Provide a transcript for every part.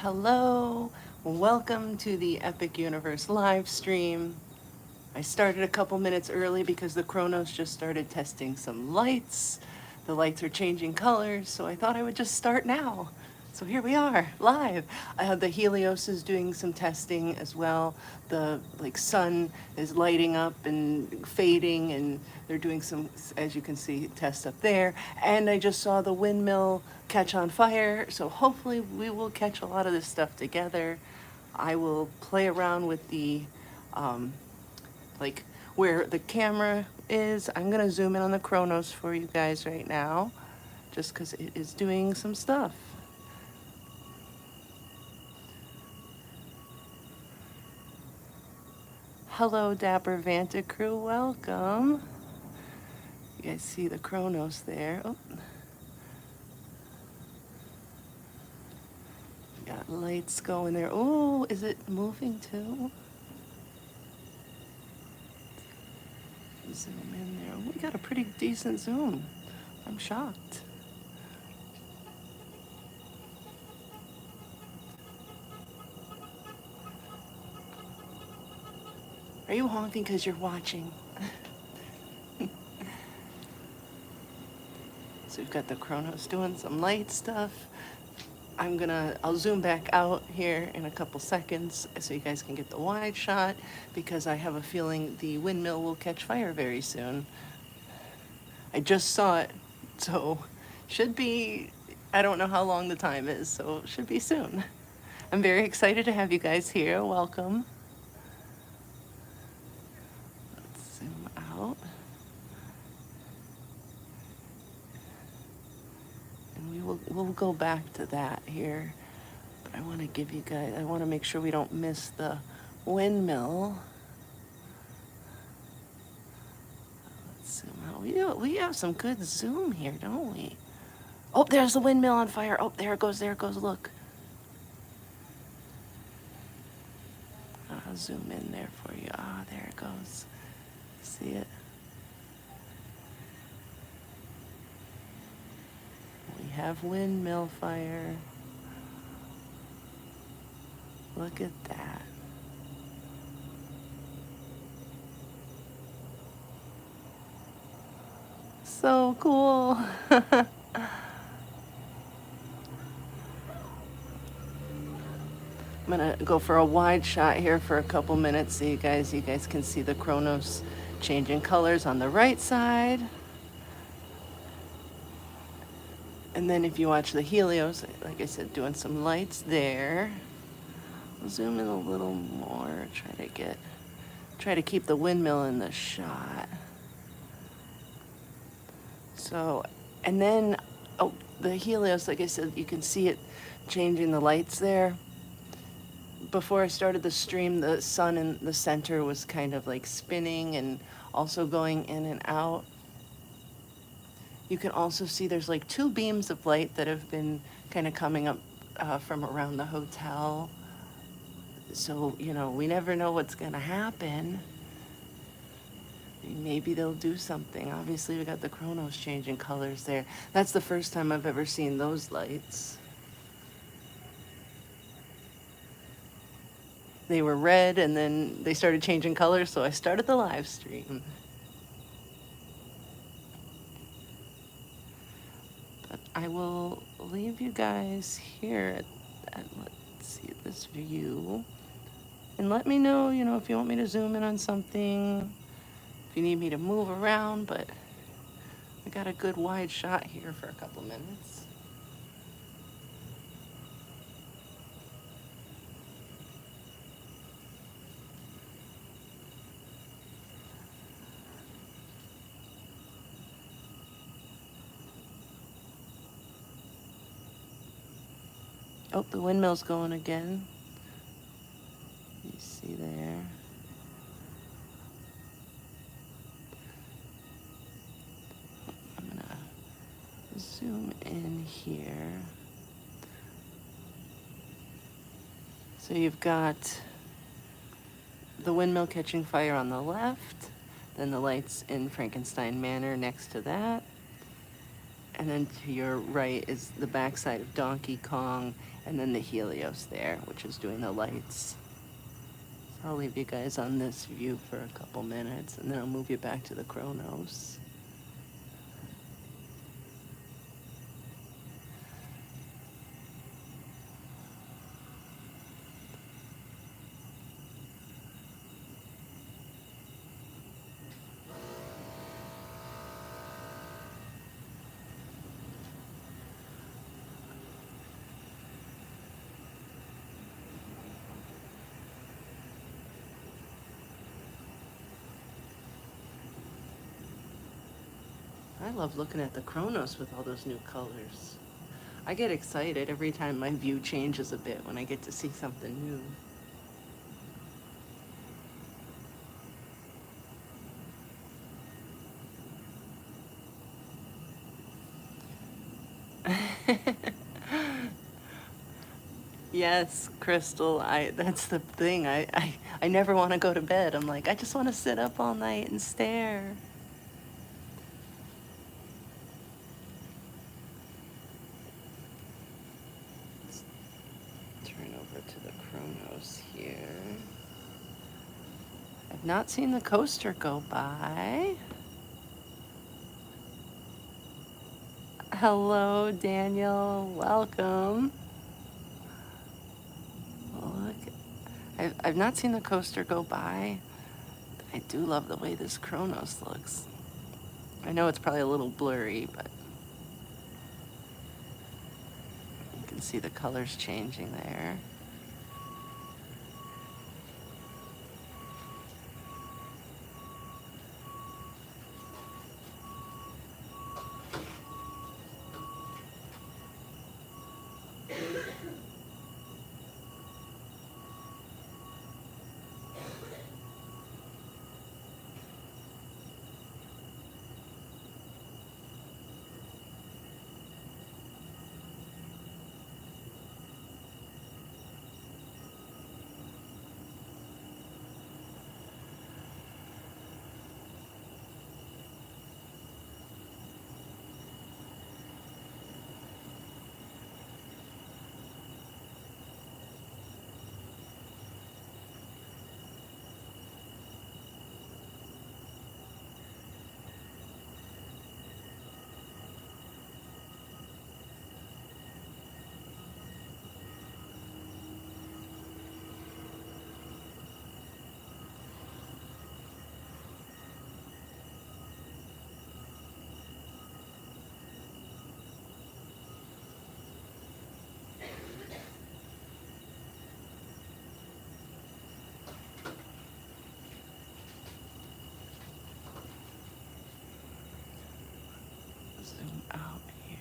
Hello, welcome to the Epic Universe live stream. I started a couple minutes early because the Chronos just started testing some lights. The lights are changing colors, so I thought I would just start now. So here we are, live. The Helios is doing some testing as well. The sun is lighting up and fading, and they're doing some, as you can see, tests up there. And I just saw the windmill catch on fire, so hopefully we will catch a lot of this stuff together. I will play around with the like where the camera is. I'm gonna zoom in on the Chronos for you guys right now, just because it is doing some stuff. Hello, Dapper Vanta crew, welcome. You guys see the Chronos there. Oh. Got lights going there. Oh, is it moving too? Zoom in there. We got a pretty decent zoom. I'm shocked. Are you honking because you're watching? So we've got the Chronos doing some light stuff. I'll zoom back out here in a couple seconds so you guys can get the wide shot, because I have a feeling the windmill will catch fire very soon. I just saw it, so should be, I don't know how long the time is, so it should be soon. I'm very excited to have you guys here. Welcome. Let's zoom out. We'll go back to that here, but I want to give you guys, I want to make sure we don't miss the windmill. Let's zoom out. We have some good zoom here, don't we? Oh, there's the windmill on fire. Oh, there it goes, look. I'll zoom in there for you. Ah, there it goes. See it? We have windmill fire. Look at that. So cool. I'm gonna go for a wide shot here for a couple minutes so you guys can see the Chronos changing colors on the right side. And then if you watch the Helios, like I said, doing some lights there. I'll zoom in a little more, try to keep the windmill in the shot. So, and then, oh, the Helios, like I said, you can see it changing the lights there. Before I started the stream, the sun in the center was kind of like spinning and also going in and out. You can also see there's like two beams of light that have been kind of coming up from around the hotel. So, we never know what's gonna happen. Maybe they'll do something. Obviously, we got the Chronos changing colors there. That's the first time I've ever seen those lights. They were red and then they started changing colors, so I started the live stream. But I will leave you guys here at let's see, this view. And let me know, if you want me to zoom in on something, if you need me to move around, but I got a good wide shot here for a couple minutes. Oh, the windmill's going again. You see there. I'm gonna zoom in here. So you've got the windmill catching fire on the left, then the lights in Frankenstein Manor next to that. And then to your right is the backside of Donkey Kong, and then the Helios there, which is doing the lights. So I'll leave you guys on this view for a couple minutes, and then I'll move you back to the Chronos. I love looking at the Chronos with all those new colors. I get excited every time my view changes a bit when I get to see something new. Yes, Crystal, that's the thing. I never want to go to bed. I'm like, I just want to sit up all night and stare. Let's turn over to the Chronos here. I've not seen the coaster go by. Hello, Daniel. Welcome. Look, I've not seen the coaster go by. I do love the way this Chronos looks. I know it's probably a little blurry, but you can see the colors changing there. Zoom out here.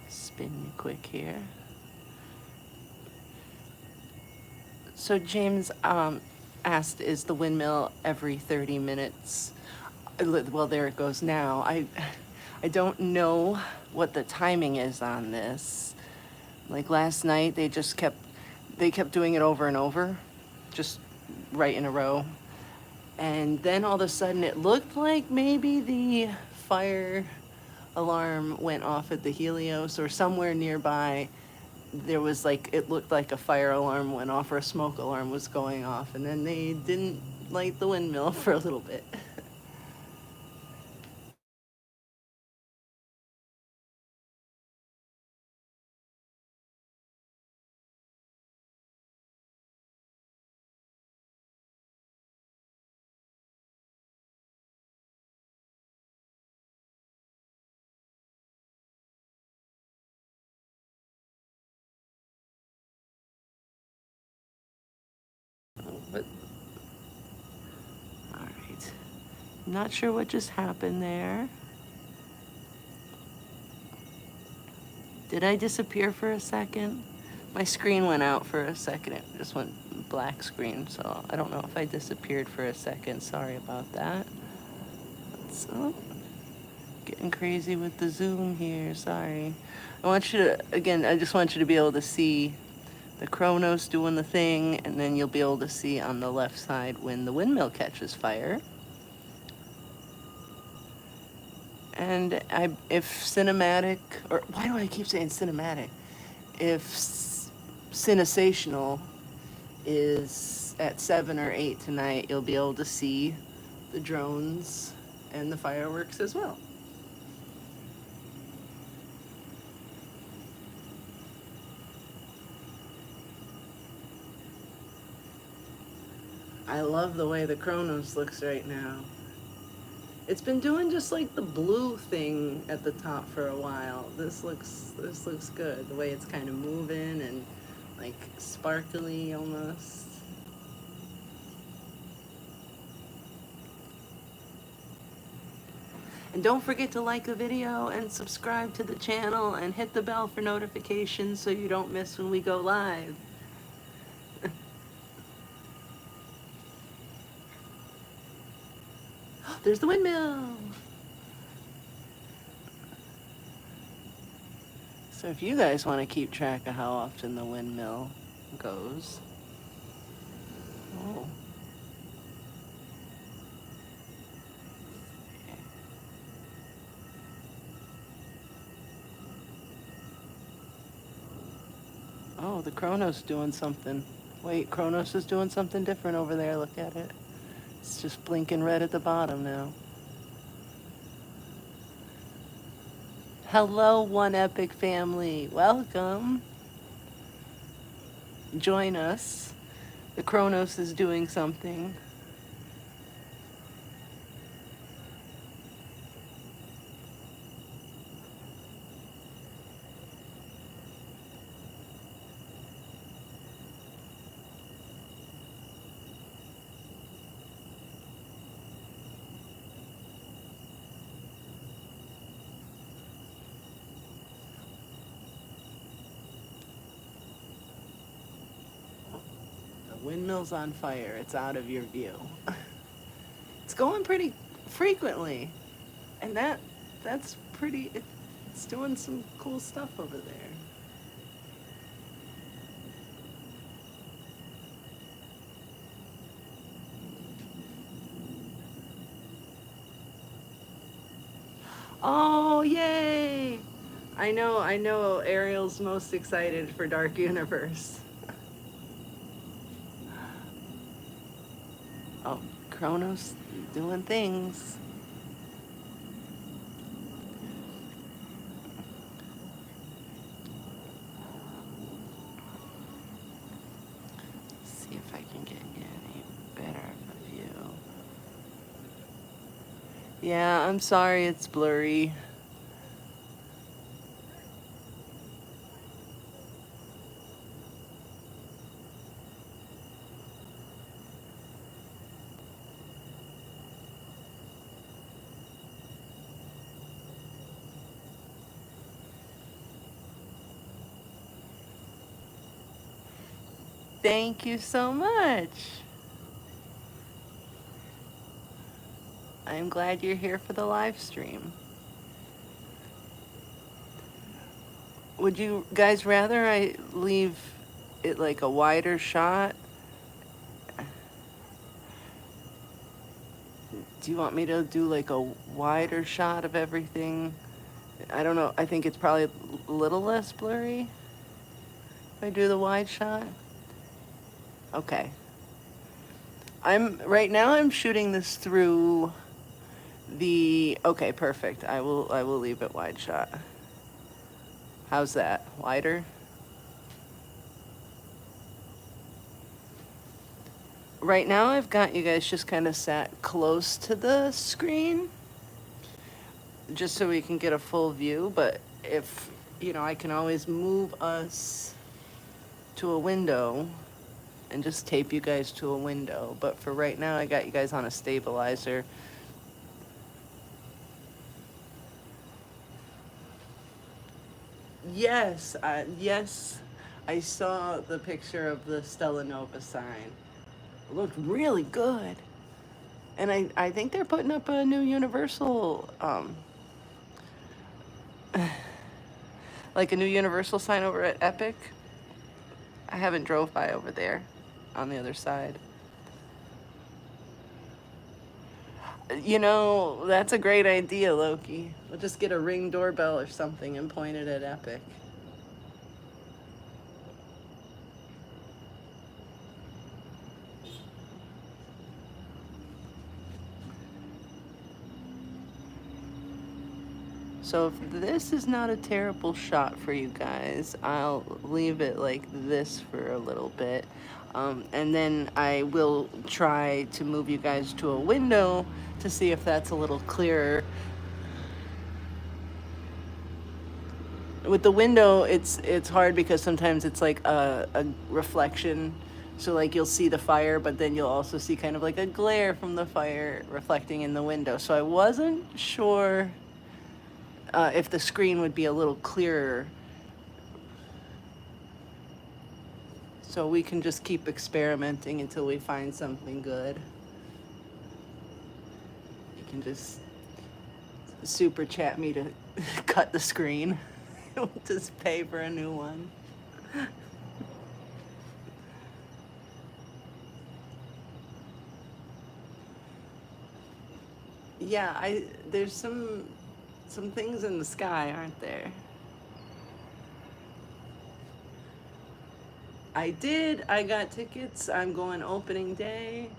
Spin you quick here. So James asked, is the windmill every 30 minutes? Well, there it goes now. I don't know what the timing is on this. Like last night, they kept doing it over and over, just right in a row. And then all of a sudden, it looked like maybe the fire alarm went off at the Helios or somewhere nearby. There was like, it looked like a fire alarm went off or a smoke alarm was going off. And then they didn't light the windmill for a little bit. But, all right. Not sure what just happened there. Did I disappear for a second? My screen went out for a second. It just went black screen, so I don't know if I disappeared for a second. Sorry about that. So, Getting crazy with the zoom here, sorry. I want you to, again, I just want you to be able to see the Chronos doing the thing, and then you'll be able to see on the left side when the windmill catches fire. And if cinematic, or why do I keep saying cinematic? If Cinesational is at 7 or 8 tonight, you'll be able to see the drones and the fireworks as well. I love the way the Chronos looks right now. It's been doing just like the blue thing at the top for a while. This looks good. The way it's kind of moving and like sparkly almost. And don't forget to like the video and subscribe to the channel and hit the bell for notifications so you don't miss when we go live. There's the windmill. So if you guys want to keep track of how often the windmill goes. Oh. Oh, the Chronos doing something. Wait, Chronos is doing something different over there. Look at it. It's just blinking red at the bottom now. Hello, One Epic family. Welcome. Join us. The Chronos is doing something. Windmill's on fire. It's out of your view. It's going pretty frequently. And that's pretty, it's doing some cool stuff over there. Oh, yay! I know Ariel's most excited for Dark Universe. Oh, Chronos doing things. Let's see if I can get any better of a view. Yeah, I'm sorry it's blurry. Thank you so much. I'm glad you're here for the live stream. Would you guys rather I leave it like a wider shot? Do you want me to do like a wider shot of everything? I don't know. I think it's probably a little less blurry if I do the wide shot. Okay. Right now I'm shooting this through the, okay, perfect. I will leave it wide shot. How's that? Wider? Right now I've got you guys just kind of sat close to the screen just so we can get a full view, but if, I can always move us to a window and just tape you guys to a window. But for right now, I got you guys on a stabilizer. Yes, I saw the picture of the Stella Nova sign. It looked really good. And I think they're putting up a new Universal Like a new Universal sign over at Epic. I haven't drove by over there on the other side. You know, that's a great idea, Loki. We'll just get a Ring doorbell or something and point it at Epic. So if this is not a terrible shot for you guys, I'll leave it like this for a little bit. And then I will try to move you guys to a window to see if that's a little clearer. With the window, it's hard because sometimes it's like a reflection. So like you'll see the fire, but then you'll also see kind of like a glare from the fire reflecting in the window. So I wasn't sure if the screen would be a little clearer. So we can just keep experimenting until we find something good. You can just super chat me to cut the screen. We'll just pay for a new one. Yeah, there's some things in the sky, aren't there? I did. I got tickets. I'm going opening day.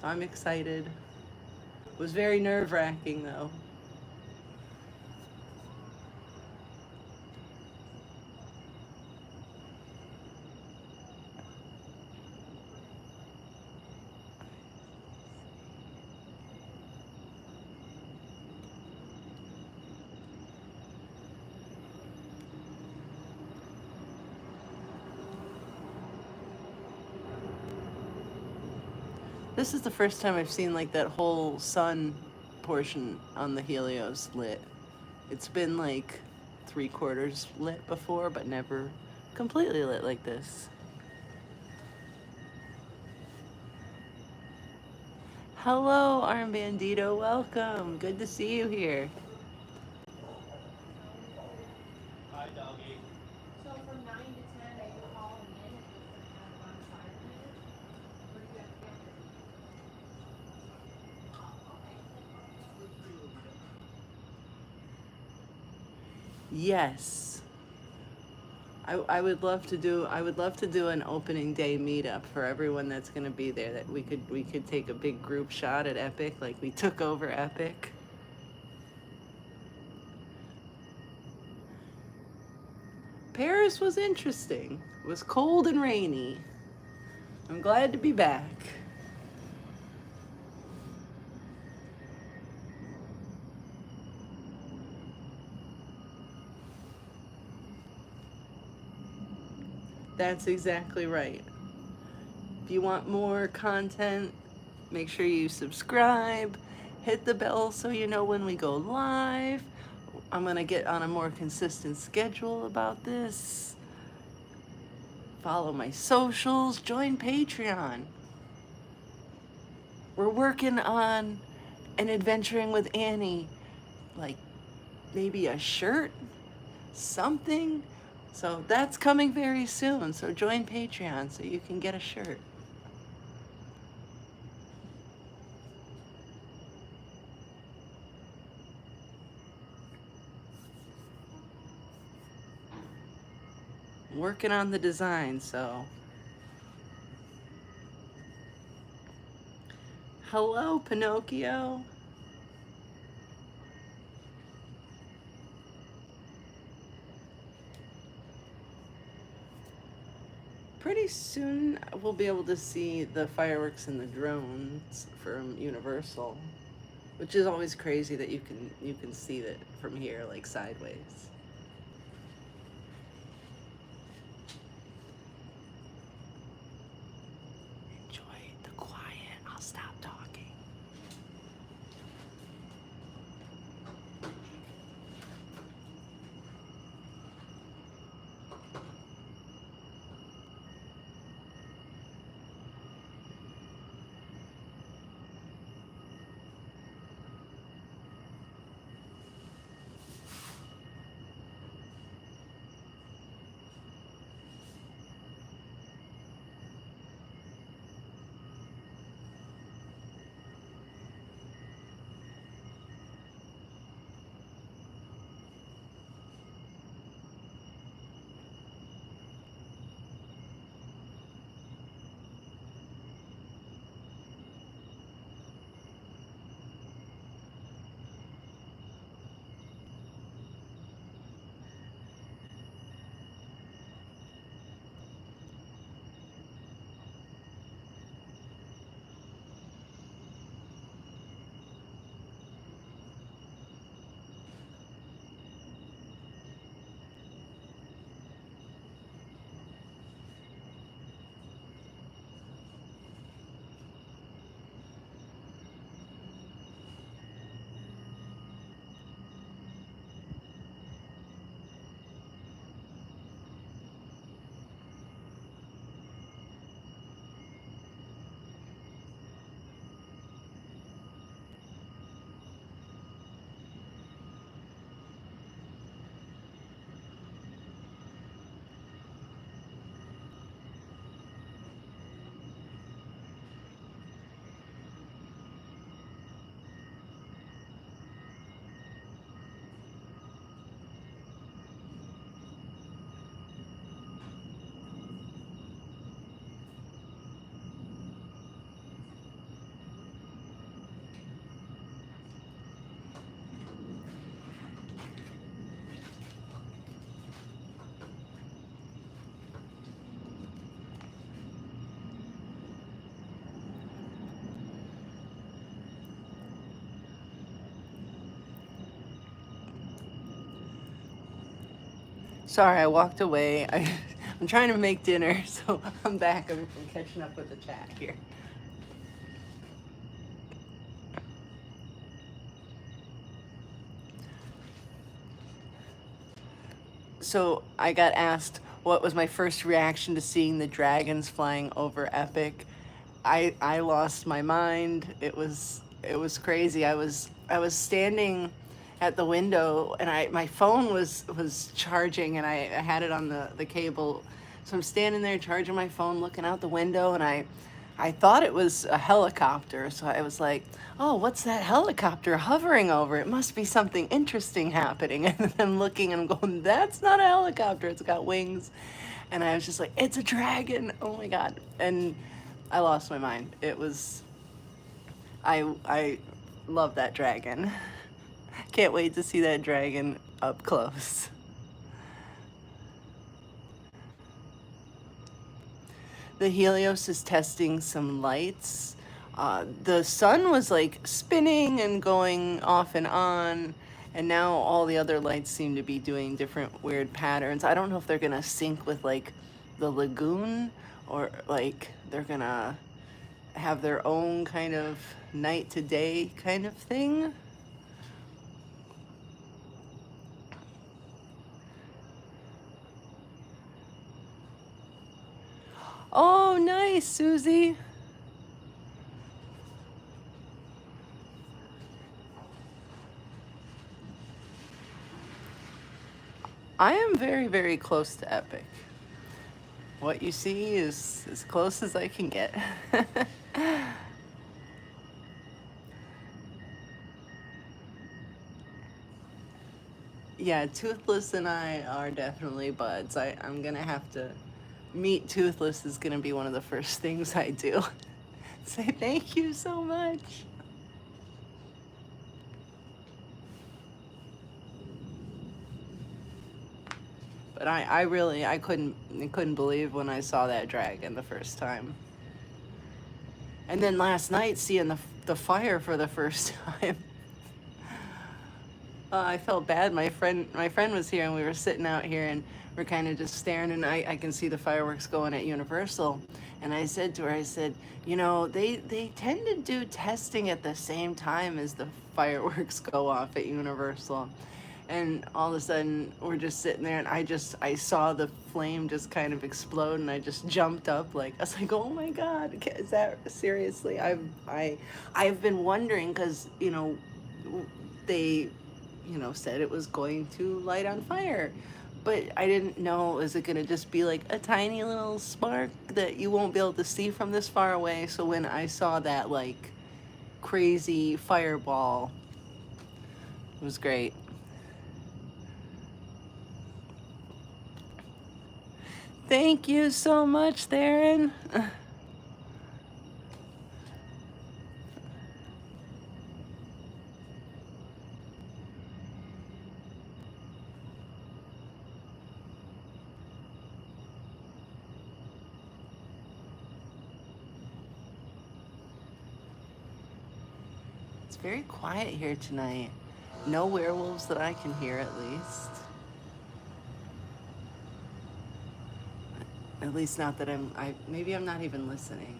So I'm excited. It was very nerve-wracking though. This is the first time I've seen like that whole sun portion on the Helios lit. It's been like 3/4 lit before, but never completely lit like this. Hello, Armbandito. Welcome. Good to see you here. Hi, doggy. So from 9 to 10, are you calling in and just gonna have on 5 minutes? Or do you have cameras? Yes. I would love to do an opening day meetup for everyone that's going to be there, that we could take a big group shot at Epic like we took over Epic. Paris was interesting. It was cold and rainy. I'm glad to be back. That's exactly right. If you want more content, make sure you subscribe, hit the bell so you know when we go live. I'm going to get on a more consistent schedule about this. Follow my socials, join Patreon. We're working on an Adventuring with Annie, like maybe a shirt, something. So that's coming very soon. So join Patreon so you can get a shirt. Working on the design, so. Hello, Pinocchio. Pretty soon we'll be able to see the fireworks and the drones from Universal, which is always crazy that you can see that from here, like sideways. Enjoy the quiet. I'll stop talking. Sorry, I walked away. I'm trying to make dinner, so I'm back. I'm catching up with the chat here. So I got asked what was my first reaction to seeing the dragons flying over Epic. I lost my mind. It was crazy. I was standing at the window and my phone was charging and I had it on the cable. So I'm standing there charging my phone, looking out the window, and I thought it was a helicopter. So I was like, "Oh, what's that helicopter hovering over? It must be something interesting happening." And then I'm looking and I'm going, "That's not a helicopter. It's got wings." And I was just like, "It's a dragon. Oh my God." And I lost my mind. I love that dragon. Can't wait to see that dragon up close. The Helios is testing some lights. The sun was like spinning and going off and on, and now all the other lights seem to be doing different weird patterns. I don't know if they're gonna sync with like the lagoon, or like they're gonna have their own kind of night to day kind of thing. Oh, nice, Susie. I am very, very close to Epic. What you see is as close as I can get. Yeah, Toothless and I are definitely buds. I'm gonna have to meet Toothless is gonna be one of the first things I do. Say thank you so much. But I really I couldn't believe when I saw that dragon the first time. And then last night seeing the fire for the first time. I felt bad. My friend was here, and we were sitting out here, and we're kind of just staring, and I can see the fireworks going at Universal. And I said to her, I said, they tend to do testing at the same time as the fireworks go off at Universal. And all of a sudden, we're just sitting there, and I saw the flame just kind of explode, and I just jumped up, like, I was like, oh my God, is that seriously? I've been wondering, because they said it was going to light on fire. But I didn't know, is it going to just be like a tiny little spark that you won't be able to see from this far away? So when I saw that, like, crazy fireball, it was great. Thank you so much, Theron. It's very quiet here tonight. No werewolves that I can hear, at least. At least not that maybe I'm not even listening.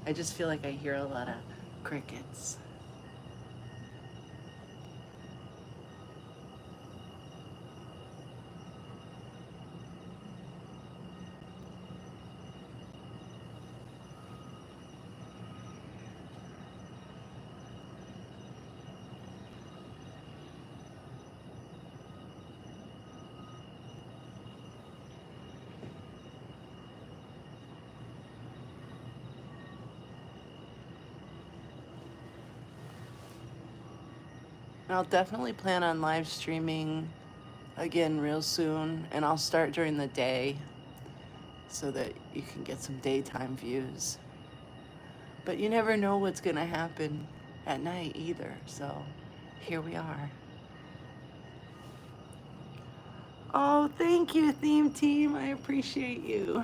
I just feel like I hear a lot of crickets. I'll definitely plan on live streaming again real soon, and I'll start during the day so that you can get some daytime views. But you never know what's going to happen at night either, so here we are. Oh, thank you, theme team. I appreciate you.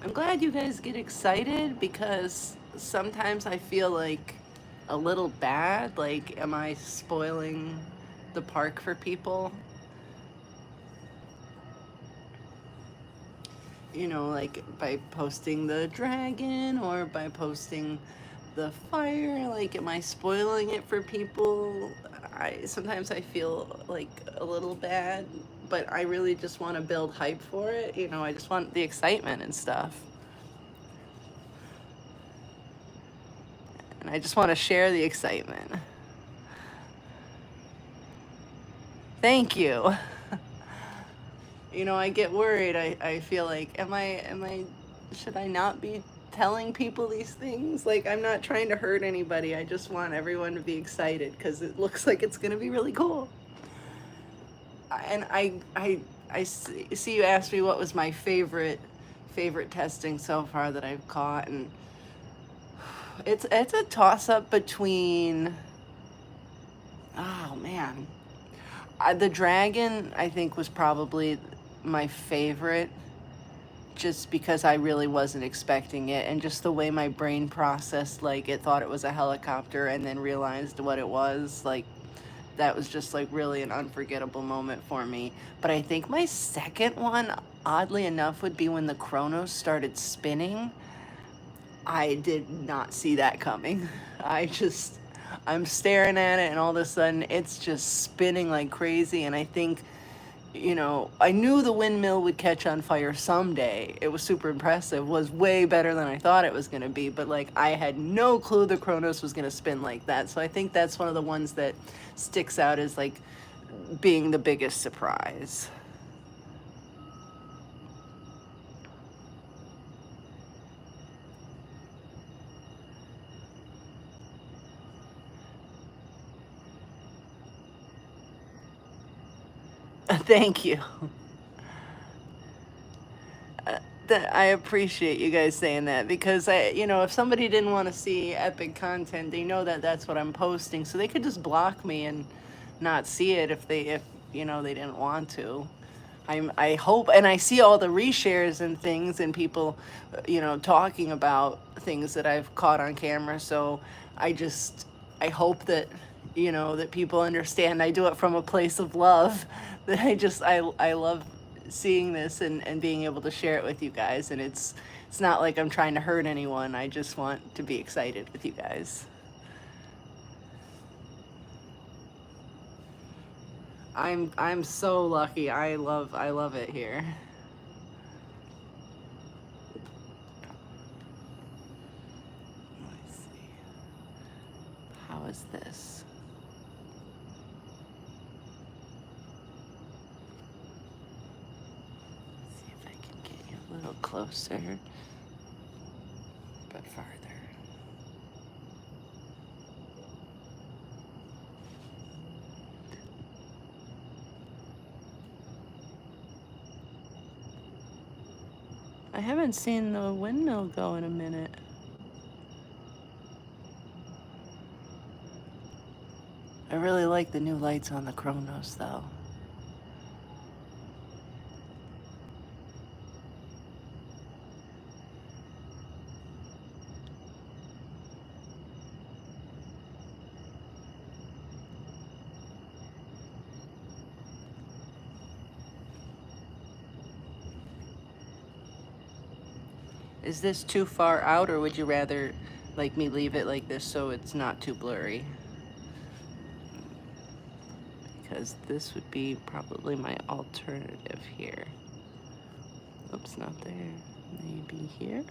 I'm glad you guys get excited because sometimes I feel like a little bad. Like, am I spoiling the park for people? You know, like by posting the dragon or by posting the fire. Like, am I spoiling it for people? Sometimes I feel like a little bad, but I really just want to build hype for it. You know, I just want the excitement and stuff. And I just want to share the excitement. Thank you. You know, I get worried. I feel like, should I not be telling people these things? Like, I'm not trying to hurt anybody. I just want everyone to be excited because it looks like it's going to be really cool. And I see you asked me what was my favorite testing so far that I've caught, and it's a toss up between, oh man, the dragon I think was probably my favorite, just because I really wasn't expecting it, and just the way my brain processed, like it thought it was a helicopter and then realized what it was. Like, that was just like really an unforgettable moment for me. But I think my second one, oddly enough, would be when the Chronos started spinning. I did not see that coming. I'm staring at it, and all of a sudden it's just spinning like crazy. And I think, you know, I knew the windmill would catch on fire someday. It was super impressive. It was way better than I thought it was going to be. But like, I had no clue the Chronos was going to spin like that. So I think that's one of the ones that sticks out as like being the biggest surprise. Thank you. I appreciate you guys saying that, because you know, if somebody didn't want to see epic content, they know that that's what I'm posting, so they could just block me and not see it if you know, they didn't want to. I hope, and I see all the reshares and things, and people, you know, talking about things that I've caught on camera. So I hope that, you know, that people understand I do it from a place of love. That I love seeing this and being able to share it with you guys. And it's not like I'm trying to hurt anyone. I just want to be excited with you guys. I'm so lucky. I love it here. Let's see. How is this? Let's see if I can get you a little closer, but farther. I haven't seen the windmill go in a minute. I really like the new lights on the Chronos, though. Is this too far out, or would you rather like me leave it like this so it's not too blurry? Because this would be probably my alternative here. Oops, not there. Maybe here?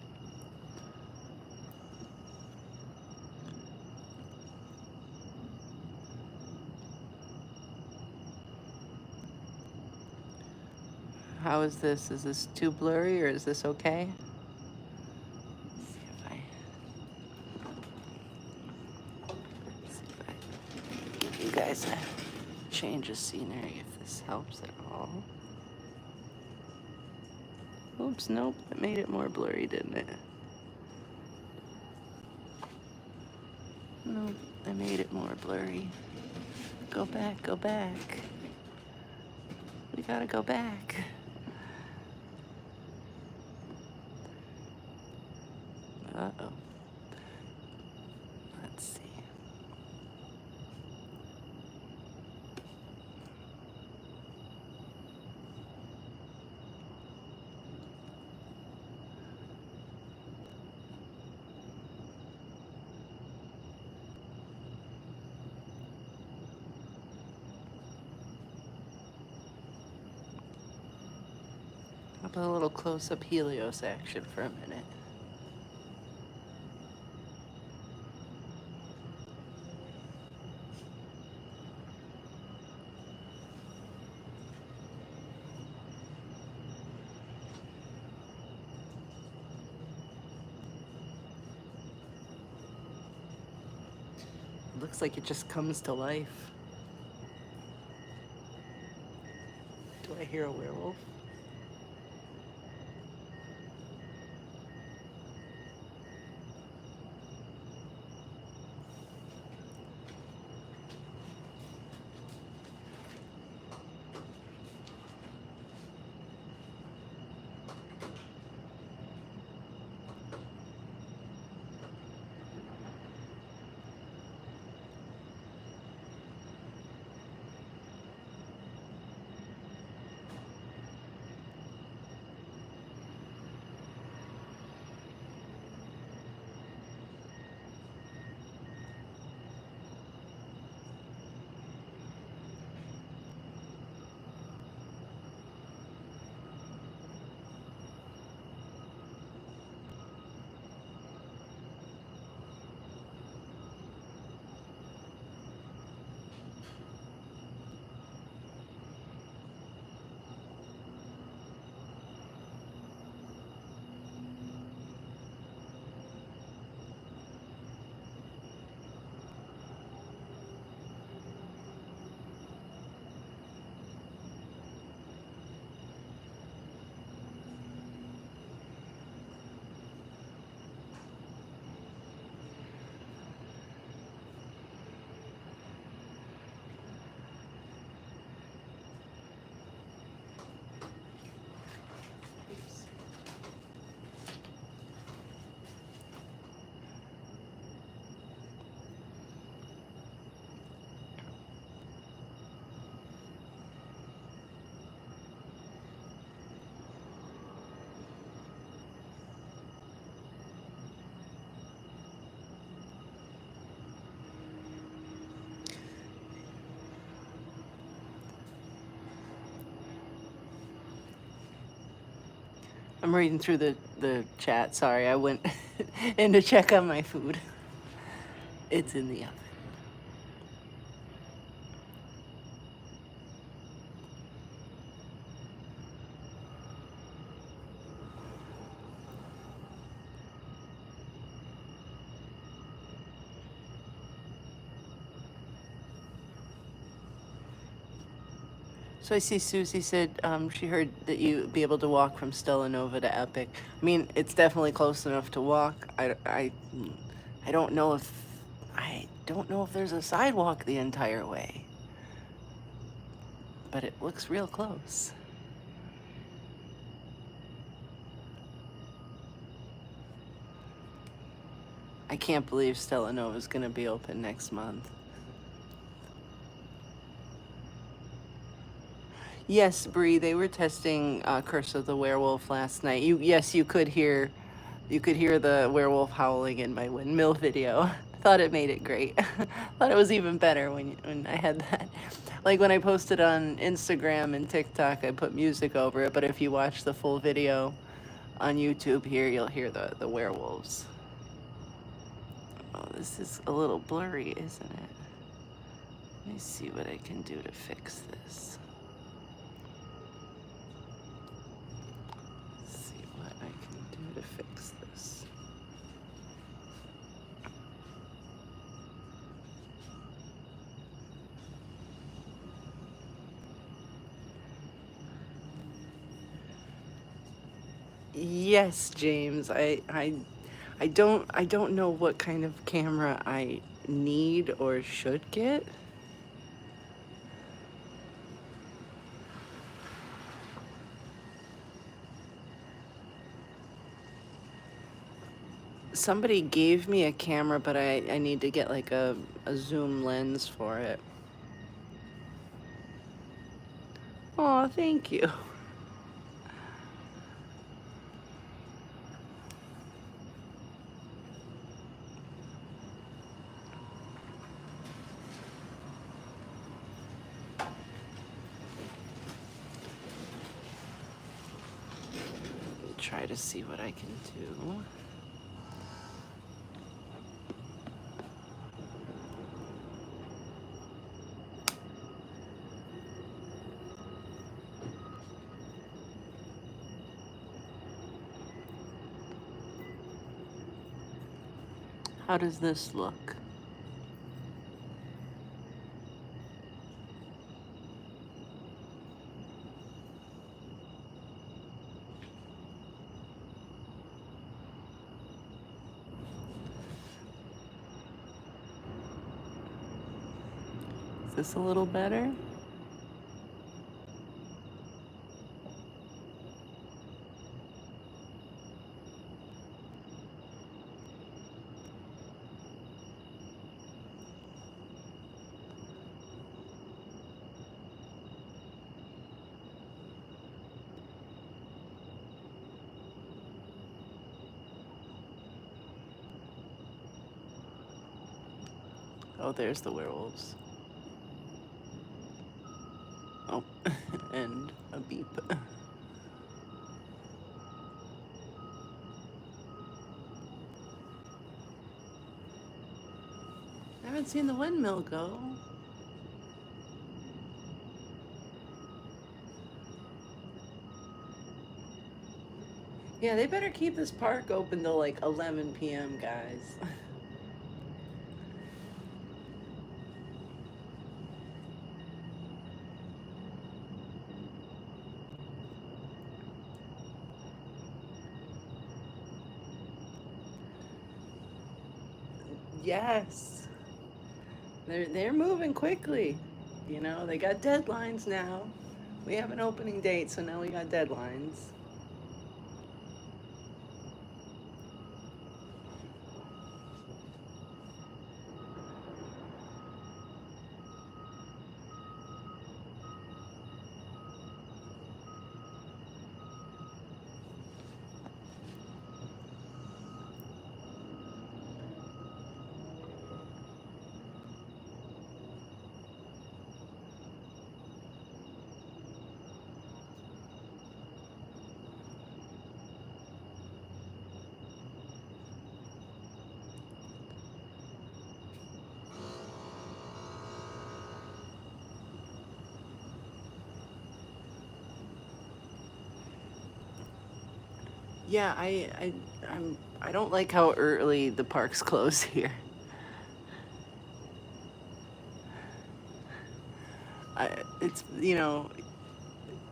How is this? Is this too blurry, or is this okay? Give you guys a change of scenery if this helps at all. Oops, nope, that made it more blurry, didn't it? Nope, I made it more blurry. Go back, go back. We gotta go back. Uh-oh. up a little close-up Helios action for a minute. It looks like it just comes to life. Do I hear a werewolf? I'm reading through the chat. Sorry, I went in to check on my food. It's in the oven. So I see Susie said she heard that you'd be able to walk from Stella Nova to Epic. I mean, it's definitely close enough to walk. I don't know if there's a sidewalk the entire way, but it looks real close. I can't believe Stella Nova is going to be open next month. Yes, Bree, they were testing Curse of the Werewolf last night. You could hear the werewolf howling in my Windmill video. I thought it made it great. Thought it was even better when I had that. Like when I posted on Instagram and TikTok, I put music over it, but if you watch the full video on YouTube here, you'll hear the werewolves. Oh, this is a little blurry, isn't it? Let me see what I can do to fix this. To fix this. Yes, James. I don't know what kind of camera I need or should get. Somebody gave me a camera, but I need to get like a zoom lens for it. Oh, thank you. try to see what I can do. How does this look? Is this a little better? Oh, there's the werewolves. Oh, and a beep. I haven't seen the windmill go. Yeah, they better keep this park open till like 11 p.m., guys. Yes. They're moving quickly. You know, they got deadlines now. We have an opening date, so now we got deadlines. Yeah, I don't like how early the parks close here. It's, you know,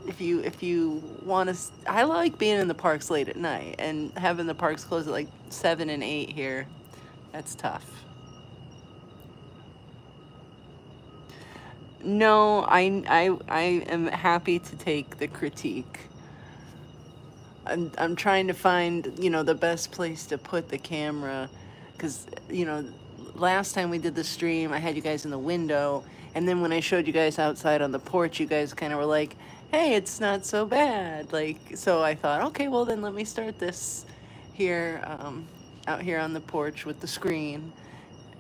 if you want to, I like being in the parks late at night, and having the parks close at like 7 and 8 here, that's tough. No, I am happy to take the critique. I'm trying to find, you know, the best place to put the camera, because, you know, last time we did the stream, I had you guys in the window, and then when I showed you guys outside on the porch, you guys kind of were like, hey, it's not so bad. Like, so I thought, okay, well then let me start this here, out here on the porch with the screen.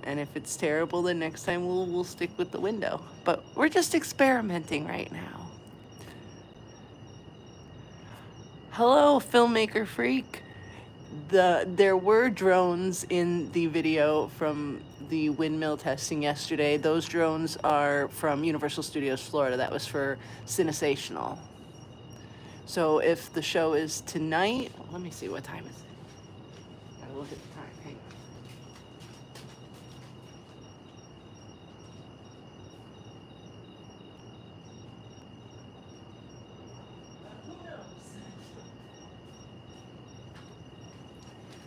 And if it's terrible, then next time we'll stick with the window. But we're just experimenting right now. Hello, filmmaker freak. There were drones in the video from the windmill testing yesterday. Those drones are from Universal Studios Florida. That was for Cinesational. So if the show is tonight, let me see, what time is it? Gotta look at the time. Hang on. Who knows?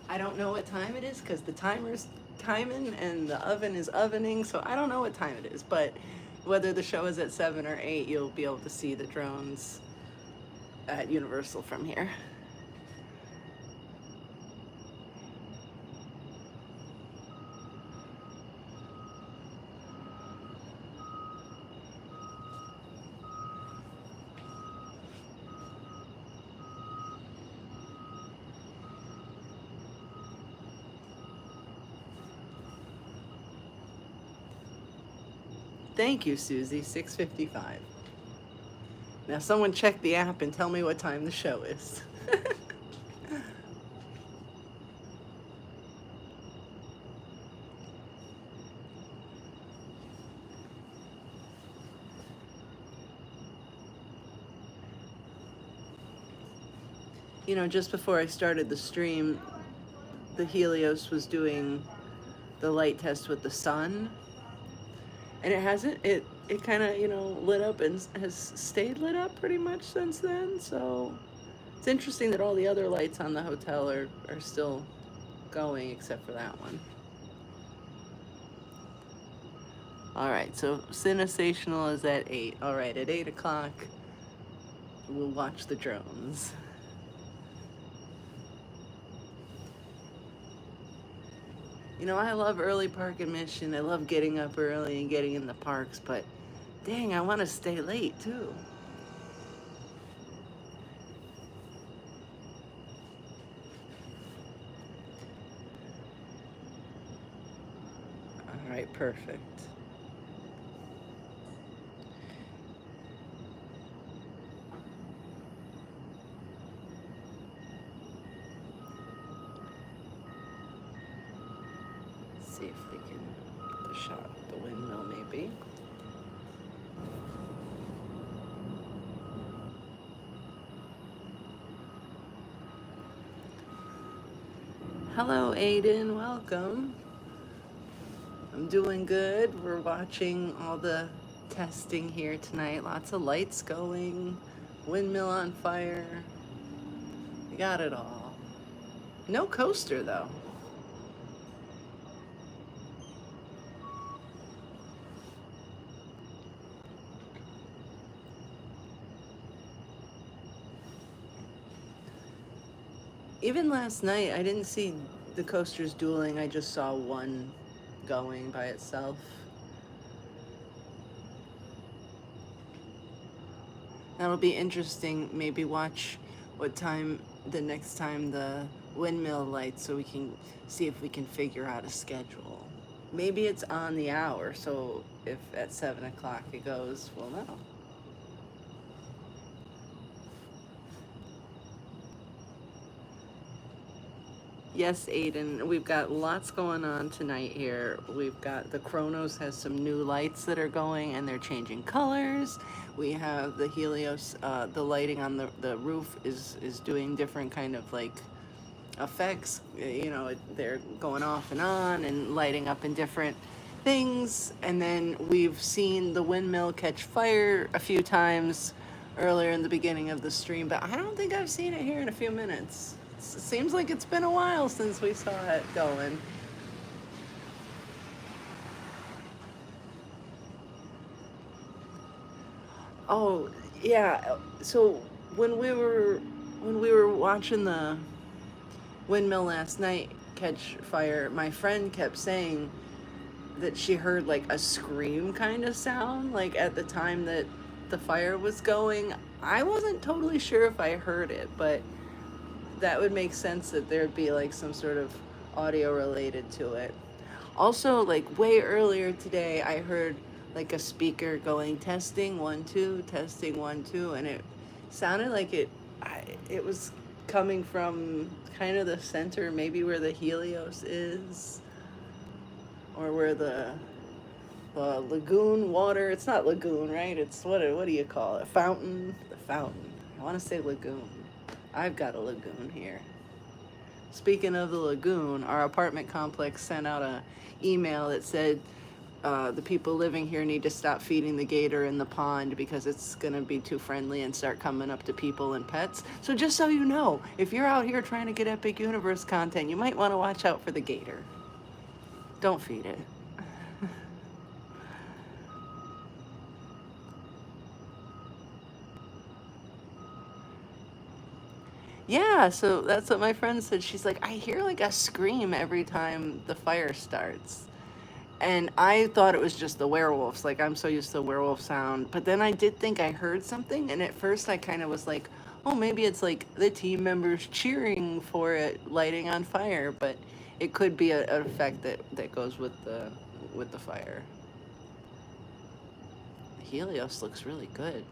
I don't know what time it is because the timer's timing and the oven is ovening, so I don't know what time it is. But whether the show is at 7 or 8, you'll be able to see the drones at Universal from here. Thank you, Susie. 6:55. Now someone check the app and tell me what time the show is. You know, just before I started the stream, the Helios was doing the light test with the sun, and it hasn't. It kind of, you know, lit up and has stayed lit up pretty much since then. So it's interesting that all the other lights on the hotel are still going except for that one. All right, so Cinesational is at 8. All right, at 8 o'clock, we'll watch the drones. You know, I love early park admission. I love getting up early and getting in the parks, but dang, I want to stay late too. All right, perfect. See if we can get the shot of the windmill, maybe. Hello, Aiden. Welcome. I'm doing good. We're watching all the testing here tonight. Lots of lights going, windmill on fire. We got it all. No coaster, though. Even last night, I didn't see the coasters dueling. I just saw one going by itself. That'll be interesting. Maybe watch what time the next time the windmill lights so we can see if we can figure out a schedule. Maybe it's on the hour, so if at 7 o'clock it goes, we'll know. Yes, Aiden, we've got lots going on tonight here. We've got the Chronos has some new lights that are going and they're changing colors. We have the Helios, the lighting on the roof is doing different kind of like effects. You know, they're going off and on and lighting up in different things. And then we've seen the windmill catch fire a few times earlier in the beginning of the stream, but I don't think I've seen it here in a few minutes. It seems like it's been a while since we saw it going. Oh, yeah. So when we were watching the windmill last night catch fire, my friend kept saying that she heard like a scream kind of sound like at the time that the fire was going. I wasn't totally sure if I heard it, but that would make sense that there'd be like some sort of audio related to it. Also, like way earlier today, I heard like a speaker going testing 1 2, testing 1 2, and it sounded like it was coming from kind of the center, maybe where the Helios is, or where the lagoon water. It's not lagoon, right? It's what do you call it? Fountain. The fountain. I want to say lagoon. I've got a lagoon here. Speaking of the lagoon, our apartment complex sent out a email that said the people living here need to stop feeding the gator in the pond because it's going to be too friendly and start coming up to people and pets. So just so you know, if you're out here trying to get Epic Universe content, you might want to watch out for the gator. Don't feed it. Yeah, so that's what my friend said. She's like, I hear like a scream every time the fire starts. And I thought it was just the werewolves. Like, I'm so used to the werewolf sound. But then I did think I heard something. And at first I kind of was like, oh, maybe it's like the team members cheering for it lighting on fire. But it could be an effect that goes with the fire. The Helios looks really good.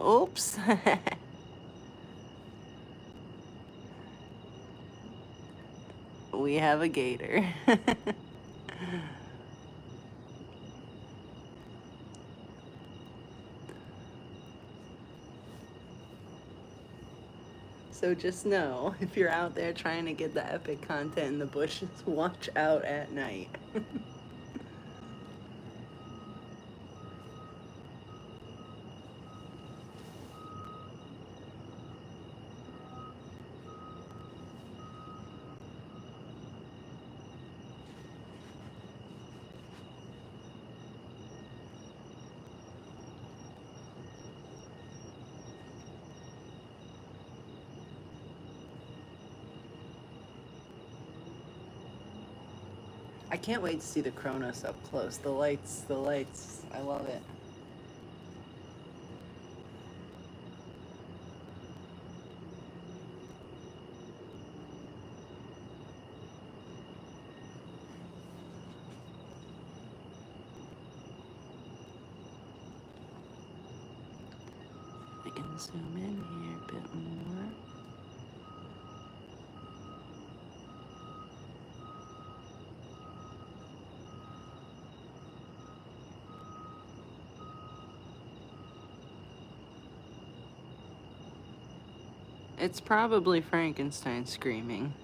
Oops. We have a gator. So just know, if you're out there trying to get the epic content in the bushes, watch out at night. I can't wait to see the Chronos up close. The lights, I love it. I can zoom in here a bit more. It's probably Frankenstein screaming.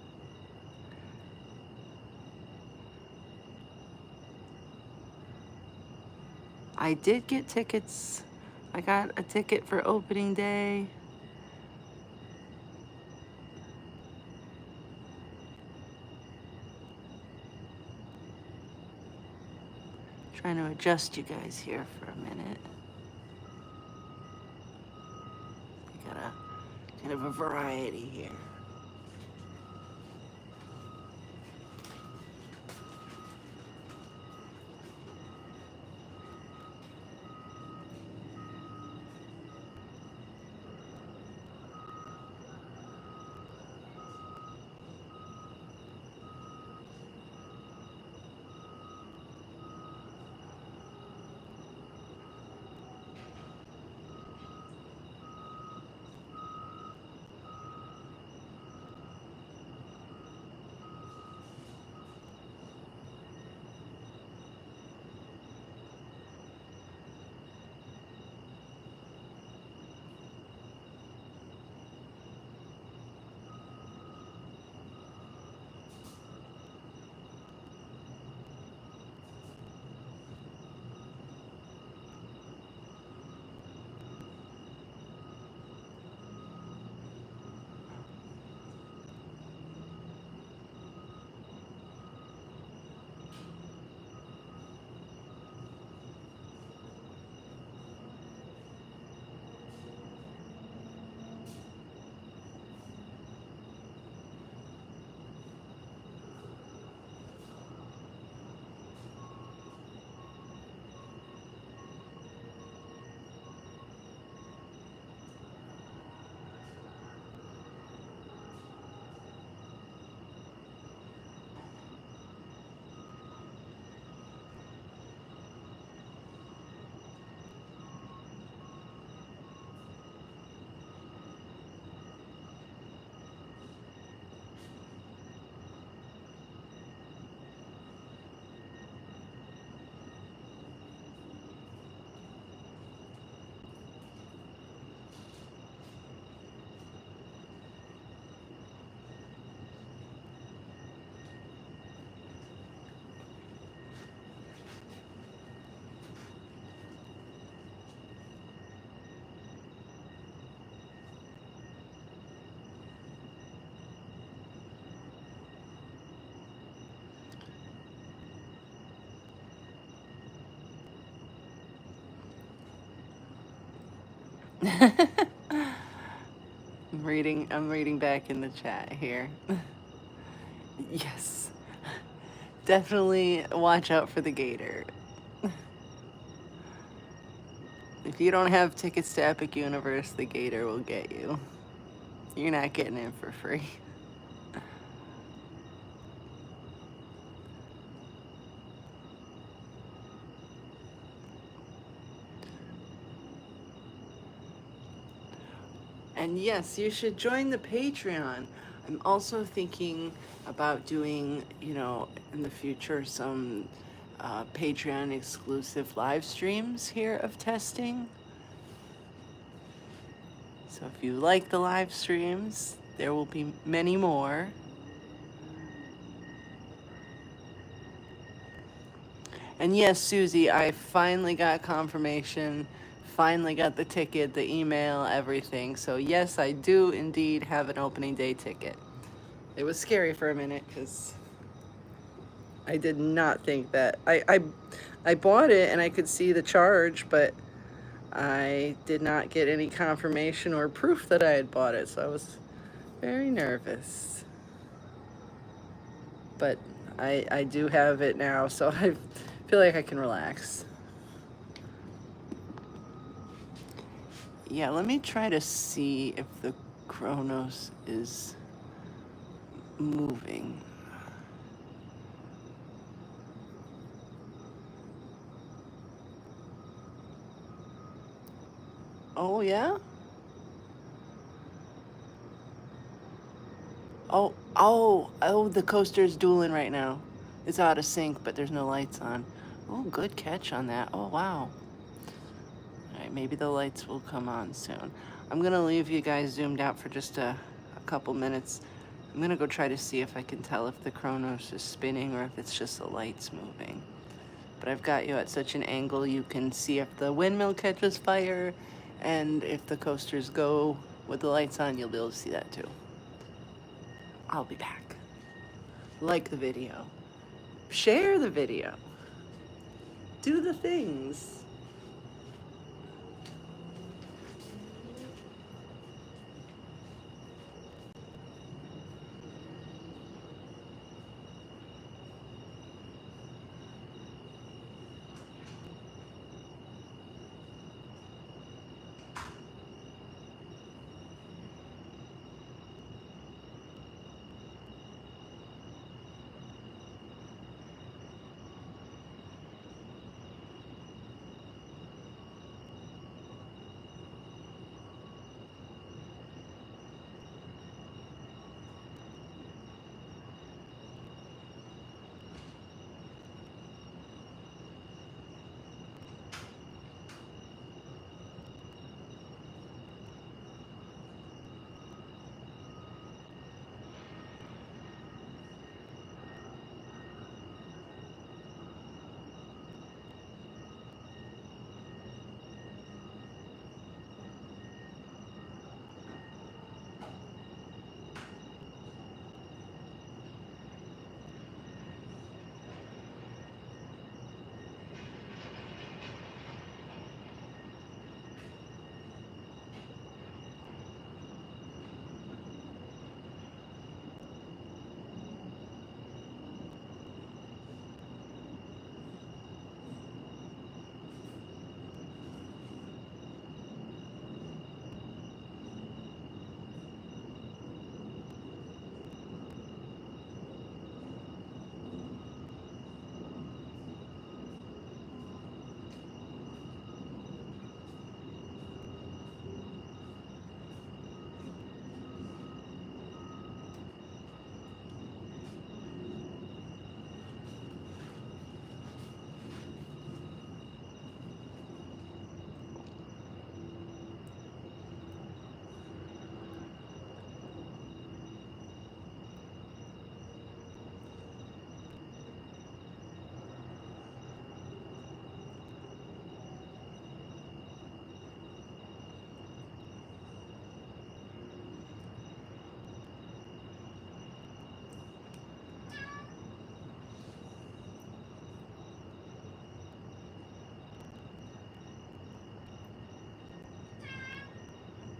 I did get tickets. I got a ticket for opening day. Trying to adjust you guys here for a minute. We got a kind of a variety here. I'm reading back in the chat here. Yes. Definitely watch out for the gator. If you don't have tickets to Epic Universe, the gator will get you. You're not getting in for free. And yes, you should join the Patreon. I'm also thinking about doing, you know, in the future, some Patreon exclusive live streams here of testing. So if you like the live streams, there will be many more. And yes, Susie, I finally got confirmation, finally got the ticket, the email, everything. So yes, I do indeed have an opening day ticket. It was scary for a minute because I did not think that I bought it and I could see the charge, but I did not get any confirmation or proof that I had bought it, so I was very nervous. But I do have it now, so I feel like I can relax. Yeah, let me try to see if the Chronos is moving. Oh, yeah? Oh, the coaster's dueling right now. It's out of sync, but there's no lights on. Oh, good catch on that. Oh, wow. All right, maybe the lights will come on soon. I'm gonna leave you guys zoomed out for just a couple minutes. I'm gonna go try to see if I can tell if the Chronos is spinning or if it's just the lights moving. But I've got you at such an angle you can see if the windmill catches fire, and if the coasters go with the lights on, you'll be able to see that too. I'll be back. Like the video. Share the video. Do the things.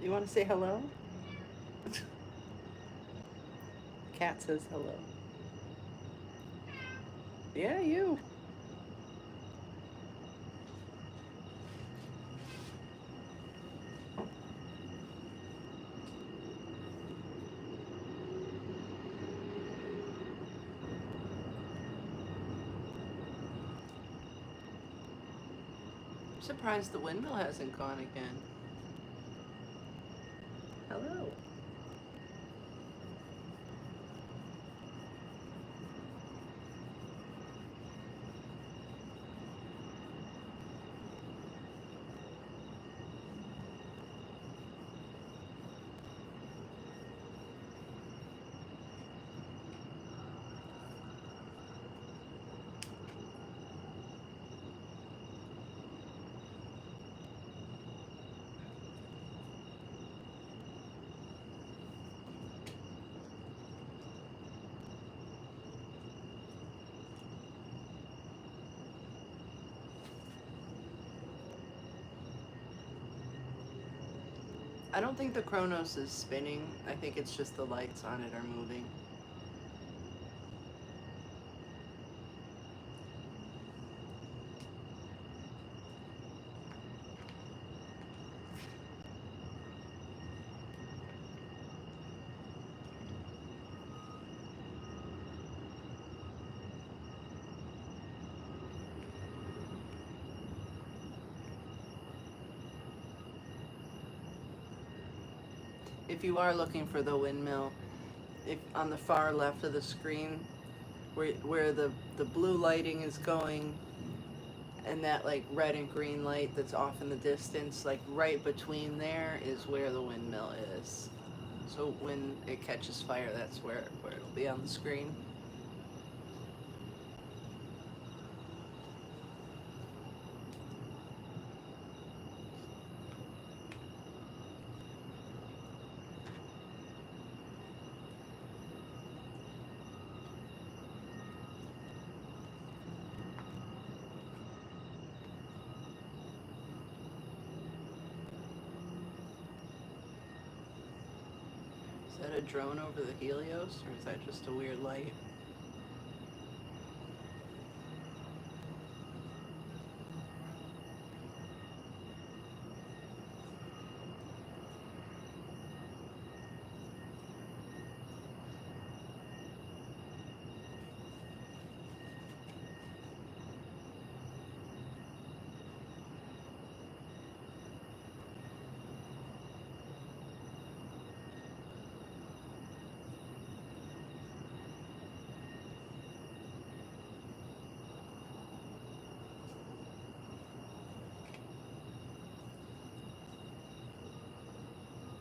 You want to say hello? Cat says hello. Yeah, you. I'm surprised the windmill hasn't gone again. Hello. I don't think the Chronos is spinning. I think it's just the lights on it are moving. If you are looking for the windmill, if on the far left of the screen, where the blue lighting is going, and that like red and green light that's off in the distance, like right between there is where the windmill is. So when it catches fire, that's where it'll be on the screen. Is that a drone over the Helios, or is that just a weird light?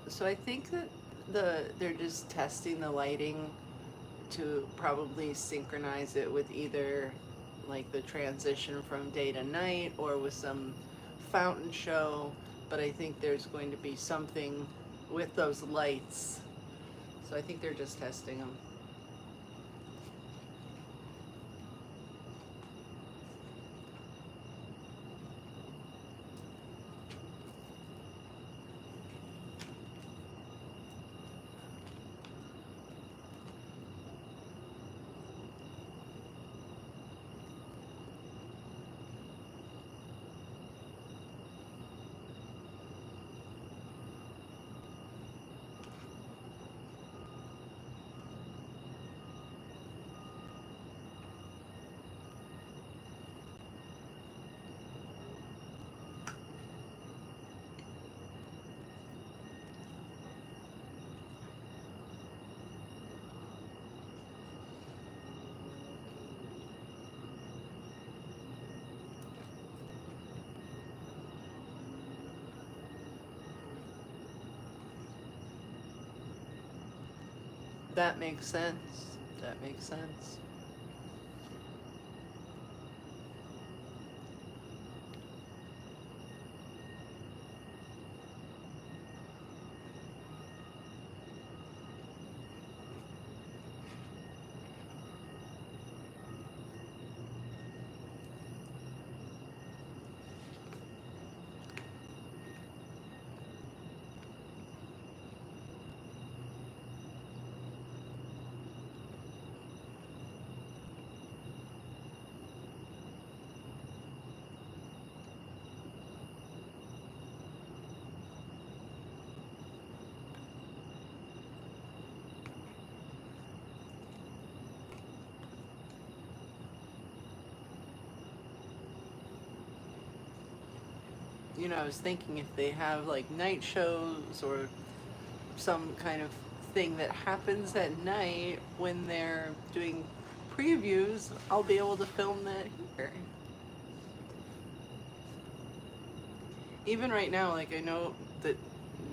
So I think that they're just testing the lighting to probably synchronize it with either like the transition from day to night or with some fountain show, but I think there's going to be something with those lights. So I think they're just testing them. That makes sense. That makes sense. You know, I was thinking if they have like night shows or some kind of thing that happens at night when they're doing previews, I'll be able to film that here. Even right now, like I know that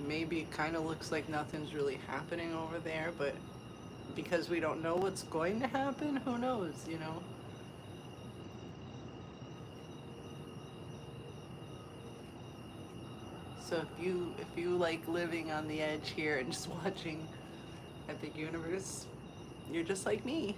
maybe it kind of looks like nothing's really happening over there, but because we don't know what's going to happen, who knows, you know? So if you like living on the edge here and just watching Epic Universe, you're just like me.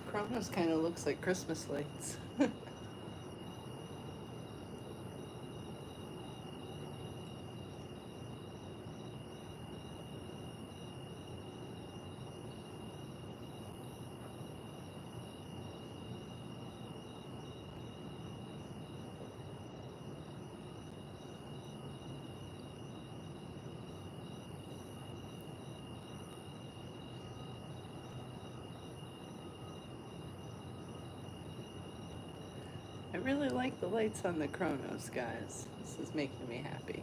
Chronos kind of looks like Christmas lights. I really like the lights on the Chronos, guys. This is making me happy.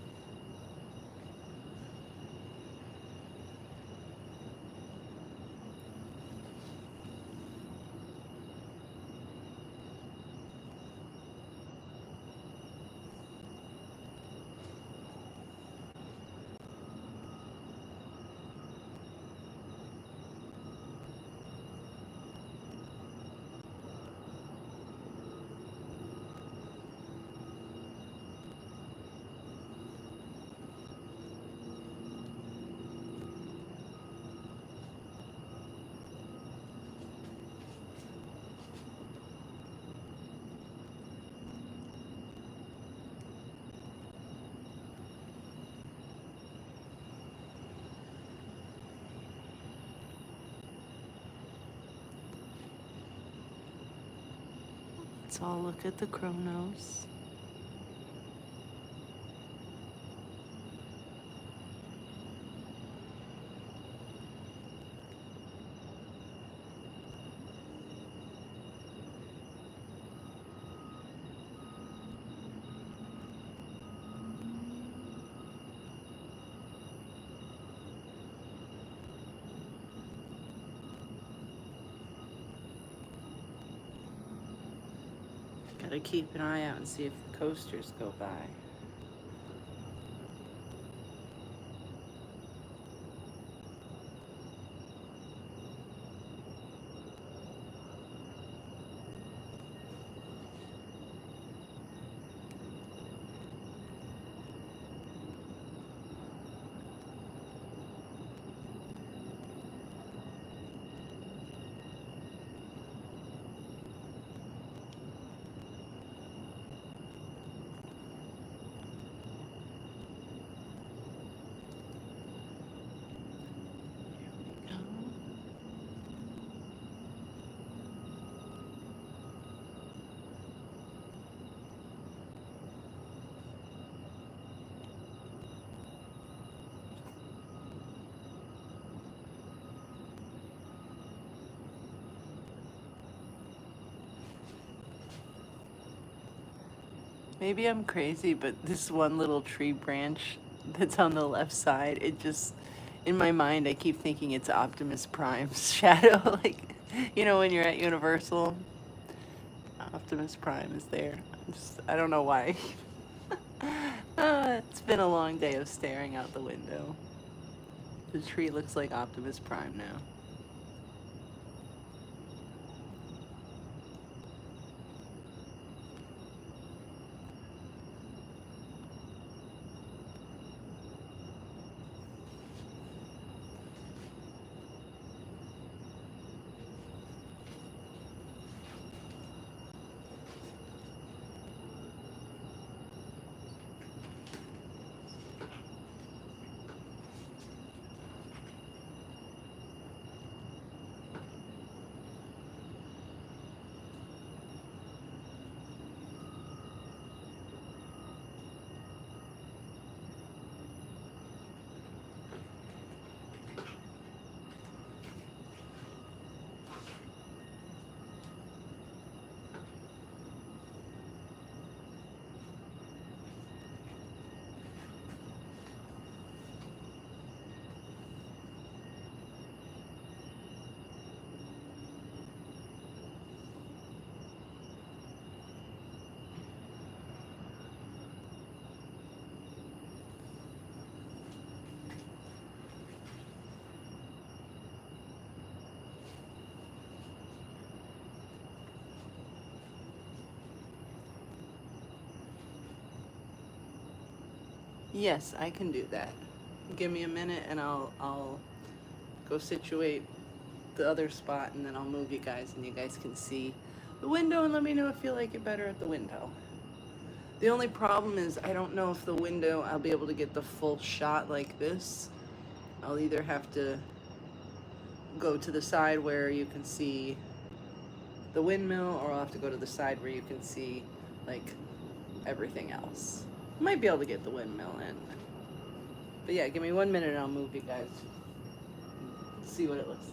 Let's all look at the Chronos. Gotta keep an eye out and see if the coasters go by. Maybe I'm crazy, but this one little tree branch that's on the left side, it just, in my mind, I keep thinking it's Optimus Prime's shadow. Like, when you're at Universal, Optimus Prime is there. I don't know why. It's been a long day of staring out the window. The tree looks like Optimus Prime now. Yes, I can do that. Give me a minute and I'll go situate the other spot, and then I'll move you guys, and you guys can see the window, and let me know if you like it better at the window. The only problem is I don't know if the window I'll be able to get the full shot like this. I'll either have to go to the side where you can see the windmill, or I'll have to go to the side where you can see like everything else. Might be able to get the windmill in. But yeah, give me 1 minute and I'll move you guys. See what it looks like.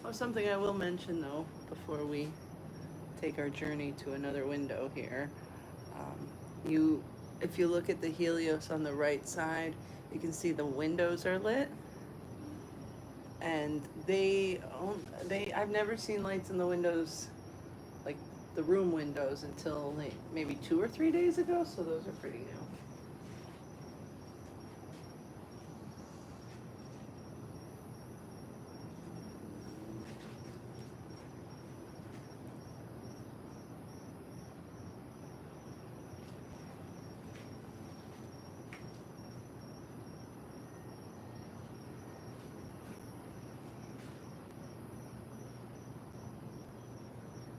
Oh, something I will mention though, before we take our journey to another window here. If you look at the Helios on the right side, you can see the windows are lit, and I've never seen lights in the windows, like the room windows, until like maybe 2 or 3 days ago. So those are pretty new.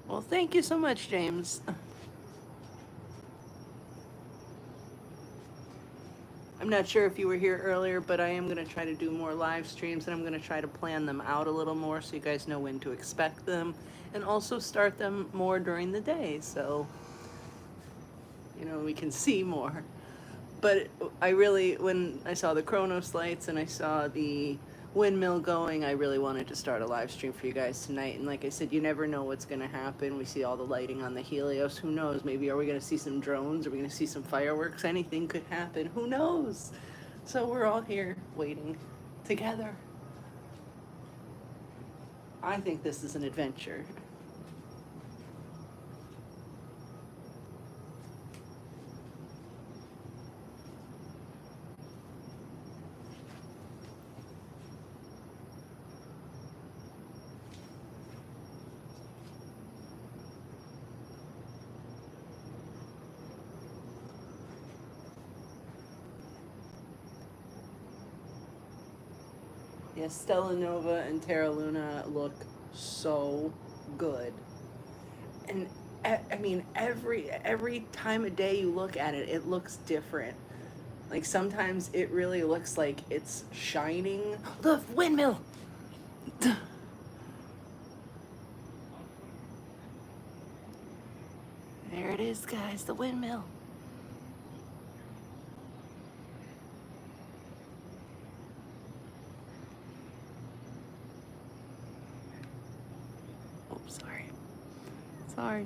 Well, thank you so much, James. I'm not sure if you were here earlier, but I am going to try to do more live streams, and I'm going to try to plan them out a little more so you guys know when to expect them, and also start them more during the day so, you know, we can see more. But I really, when I saw the Chronos lights and I saw the windmill going, I really wanted to start a live stream for you guys tonight. And like I said, you never know what's going to happen. We see all the lighting on the Helios. Who knows? Maybe are we going to see some drones? Are we going to see some fireworks? Anything could happen. Who knows? So we're all here waiting together. I think this is an adventure. Yes, Stella Nova and Terra Luna look so good. And I mean, every time of day you look at it, it looks different. Like sometimes it really looks like it's shining. The windmill! There it is, guys, the windmill. Oh, sorry.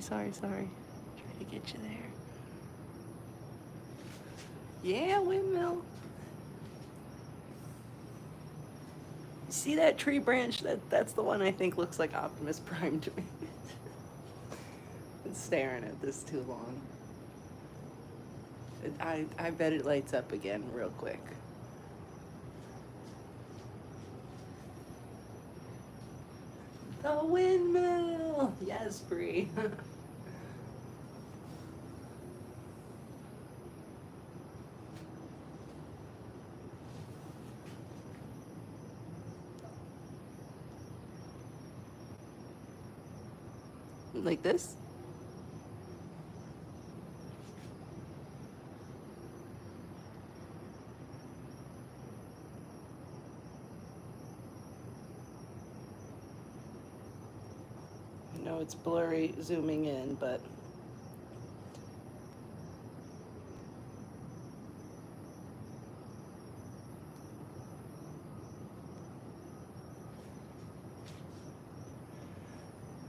Sorry. Trying to get you there. Yeah, windmill. See that tree branch? That's the one I think looks like Optimus Prime to me. Been staring at this too long. I bet it lights up again real quick. The windmill! Yes, Bree. Like this? I know it's blurry zooming in, but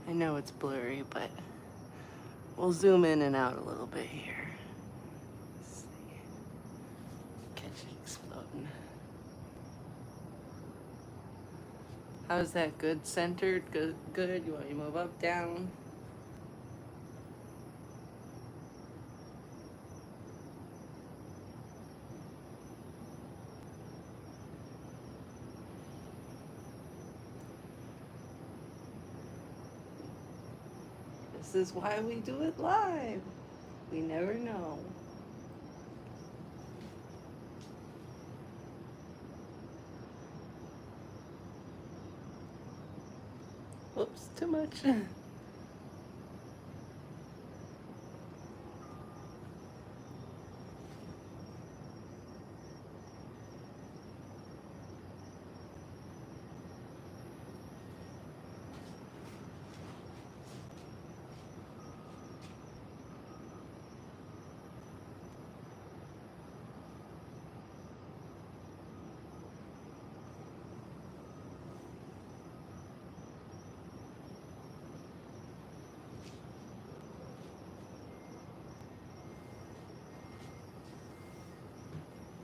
I know it's blurry, but we'll zoom in and out a little bit here. Let's see. Catch it exploding. How's that? Good? Centered? Good? Good? You want me to move up, down? This is why we do it live. We never know. Whoops, too much.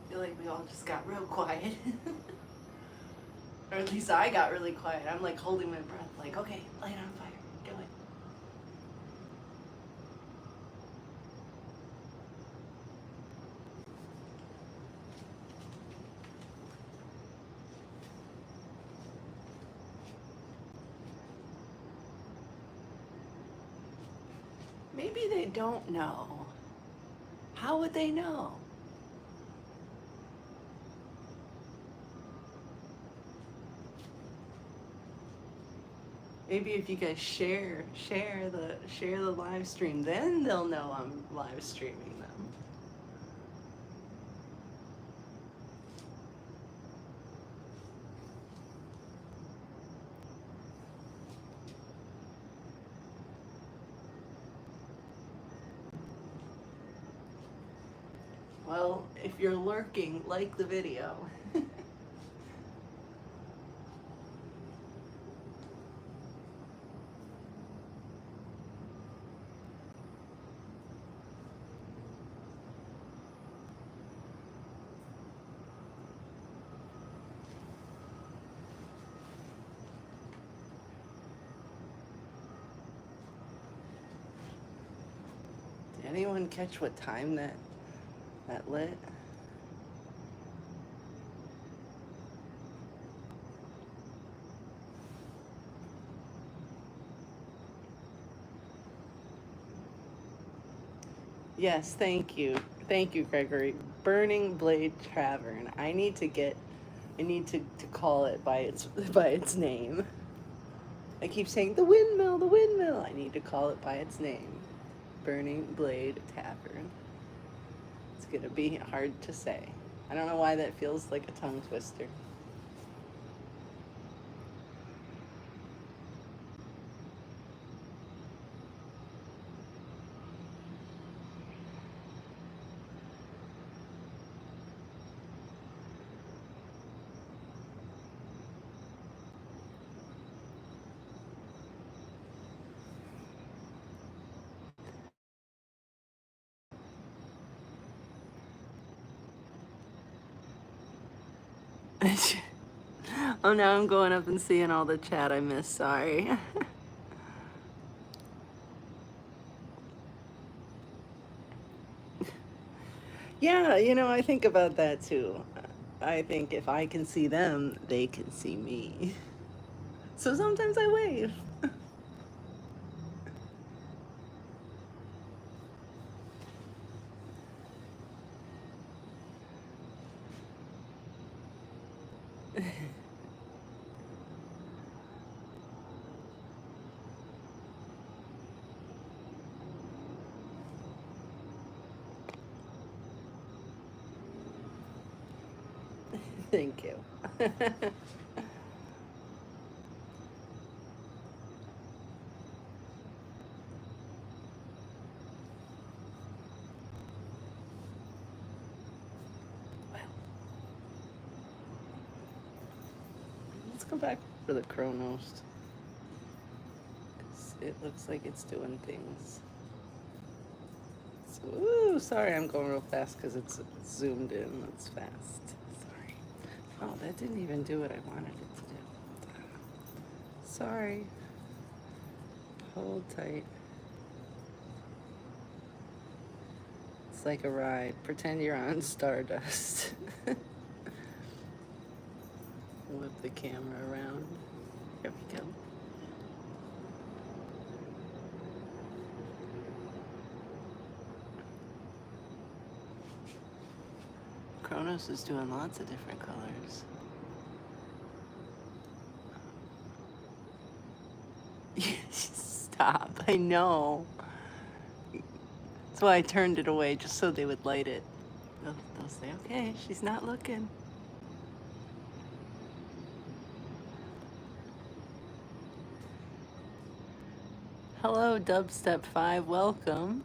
I feel like we all just got real quiet. Or at least I got really quiet. I'm like holding my breath, like, okay, light on fire, do it. Maybe they don't know. How would they know? Maybe if you guys share the live stream, then they'll know I'm live streaming them. Well, if you're lurking, like the video. Did anyone catch what time that lit? Yes, thank you. Thank you, Gregory. Burning Blade Tavern. I need to call it by its name. I keep saying the windmill, the windmill. I need to call it by its name. Burning Blade Tavern. It's gonna be hard to say. I don't know why that feels like a tongue twister. Oh, now I'm going up and seeing all the chat I missed. Sorry. Yeah, I think about that too. I think if I can see them, they can see me. So sometimes I wave. Thank you. Well, let's go back for the Chronos. 'Cause it looks like it's doing things. So, ooh, sorry, I'm going real fast because it's zoomed in. That's fast. Sorry. Oh, that didn't even do what I wanted it to do. Sorry. Hold tight. It's like a ride. Pretend you're on Stardust. Whip the camera around. Here we go. Chronos is doing lots of different colors. Stop, I know. That's why I turned it away, just so they would light it. They'll say, okay, she's not looking. Hello, Dubstep 5, welcome.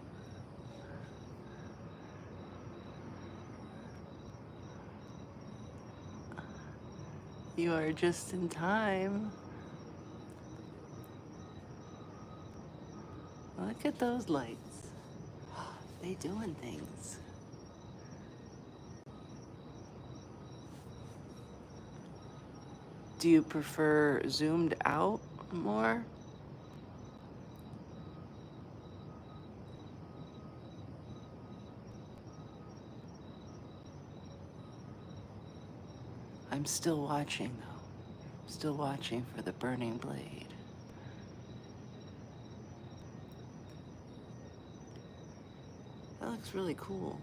You are just in time. Look at those lights. They doing things. Do you prefer zoomed out more? I'm still watching though. Still watching for the burning blade. That looks really cool.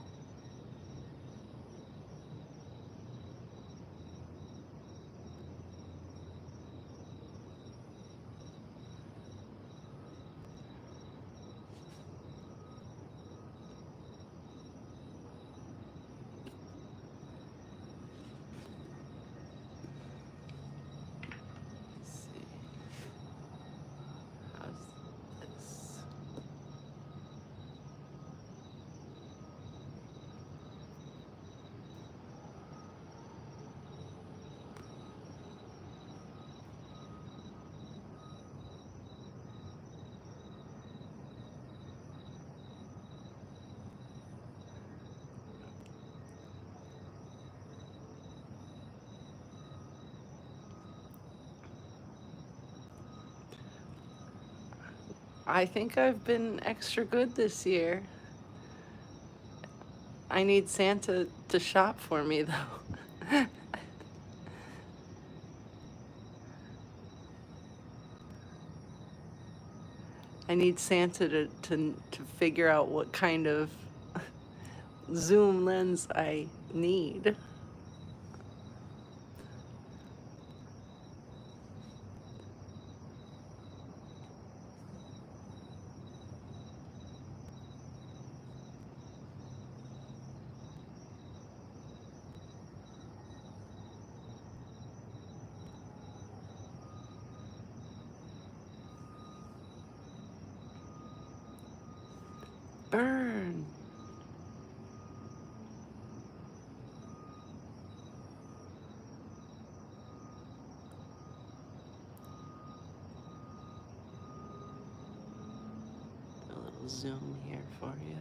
Let's see. How's this? I think I've been extra good this year. I need Santa to shop for me though. I need Santa to figure out what kind of zoom lens I need. Burn. A little zoom here for you.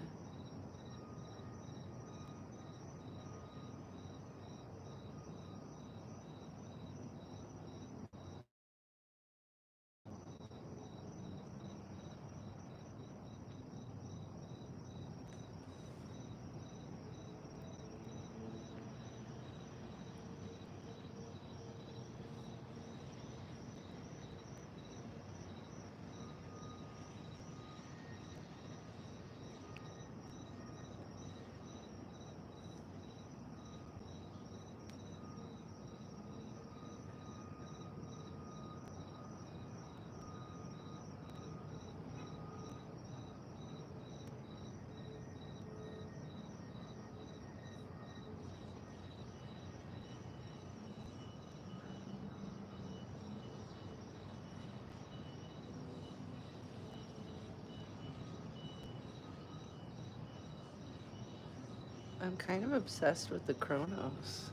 I'm kind of obsessed with the Chronos.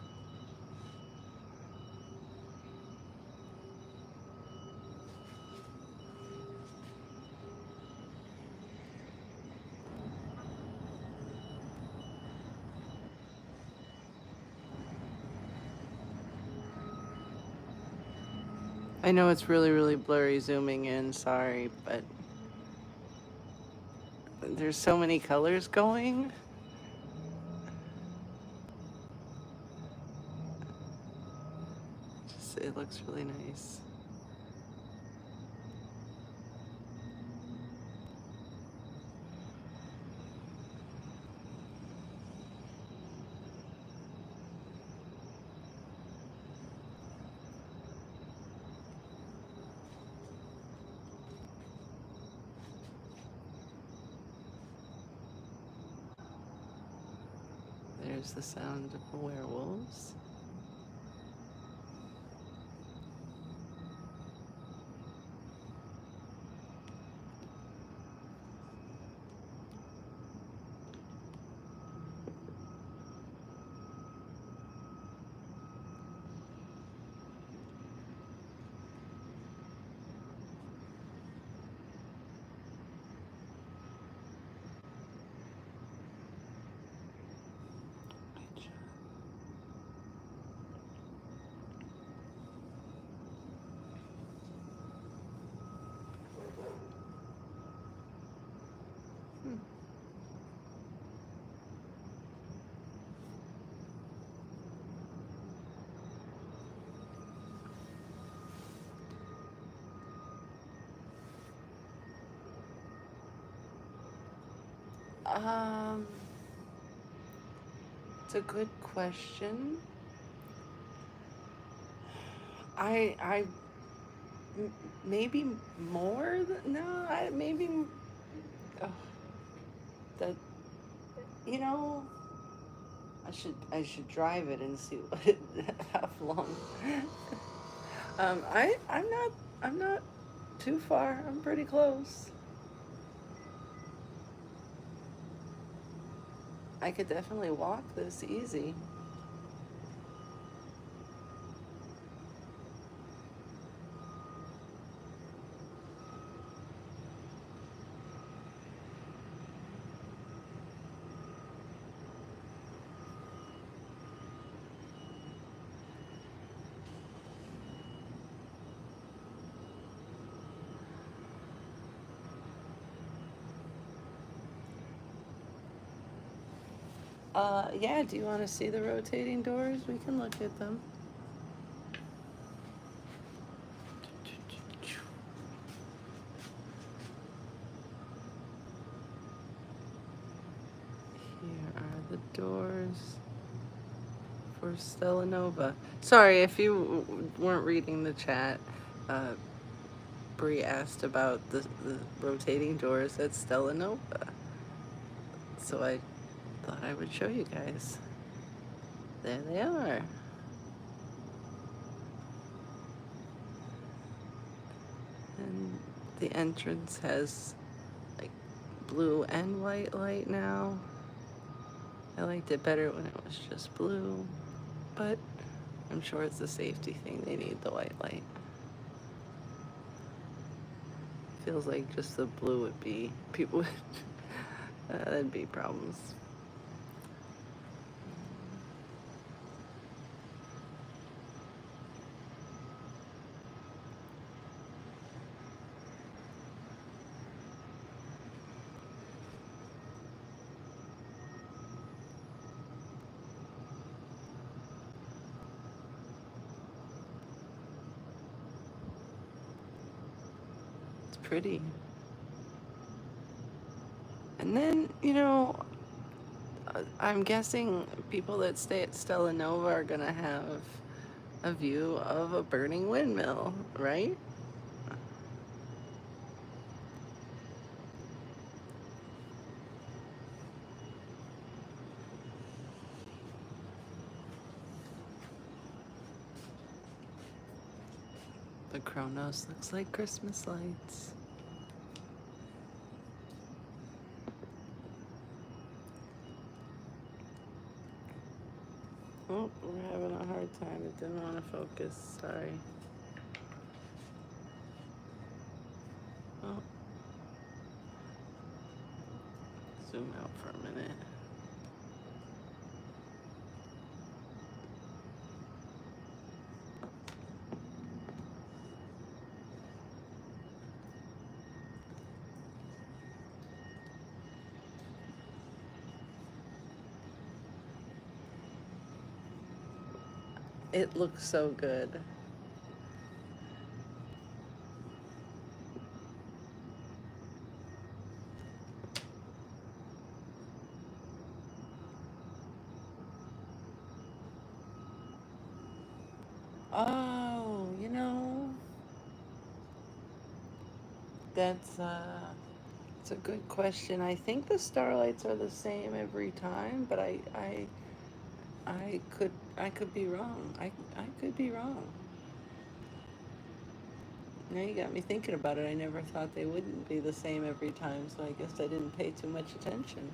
I know it's really, really blurry zooming in, sorry, but there's so many colors going. Just, it looks really nice. There's the sound of the werewolves. Um, it's a good question. I maybe more than, no, maybe, oh, that, you know, I should drive it and see what it, how long. I'm not too far. I'm pretty close. I could definitely walk this easy. Yeah, do you want to see the rotating doors? We can look at them. Here are the doors for Stella Nova. Sorry if you weren't reading the chat. Uh, Bree asked about the rotating doors at Stella Nova. So I thought I would show you guys. There they are. And the entrance has like blue and white light now. I liked it better when it was just blue, but I'm sure it's a safety thing. They need the white light. Feels like just the blue would be, people would, that'd be problems. It's pretty. And then, I'm guessing people that stay at Stella Nova are gonna have a view of a burning windmill, right? The Chronos looks like Christmas lights. We're having a hard time. It didn't want to focus. Sorry. Oh. Zoom out for a minute. It looks so good. Oh, that's it's a good question. I think the starlights are the same every time, but I could be wrong. I could be wrong. Now you got me thinking about it. I never thought they wouldn't be the same every time, so I guess I didn't pay too much attention.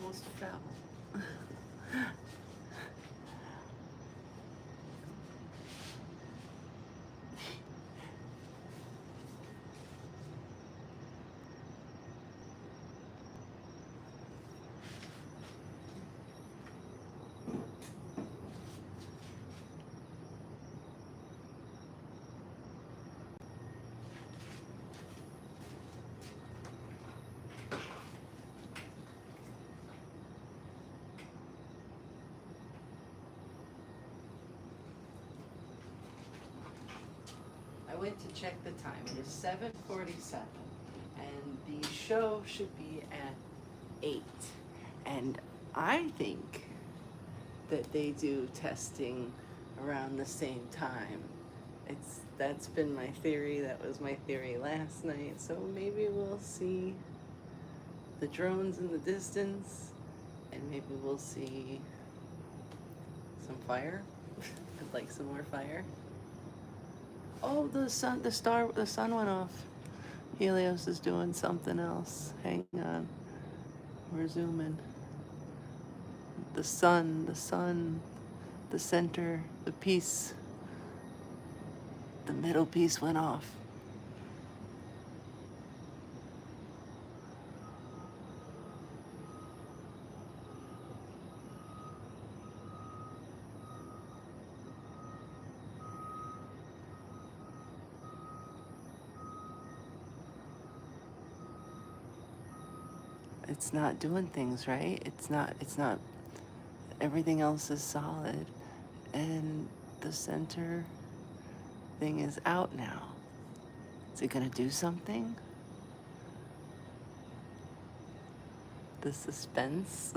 Almost fell. I went to check the time. It is 7:47, and the show should be at 8. And I think that they do testing around the same time. That's been my theory. That was my theory last night. So maybe we'll see the drones in the distance, and maybe we'll see some fire. I'd like some more fire. Oh, the sun went off. Helios is doing something else. Hang on. We're zooming. The center, the piece, the middle piece went off. It's not doing things right. It's not, everything else is solid. And the center thing is out now. Is it gonna do something? The suspense.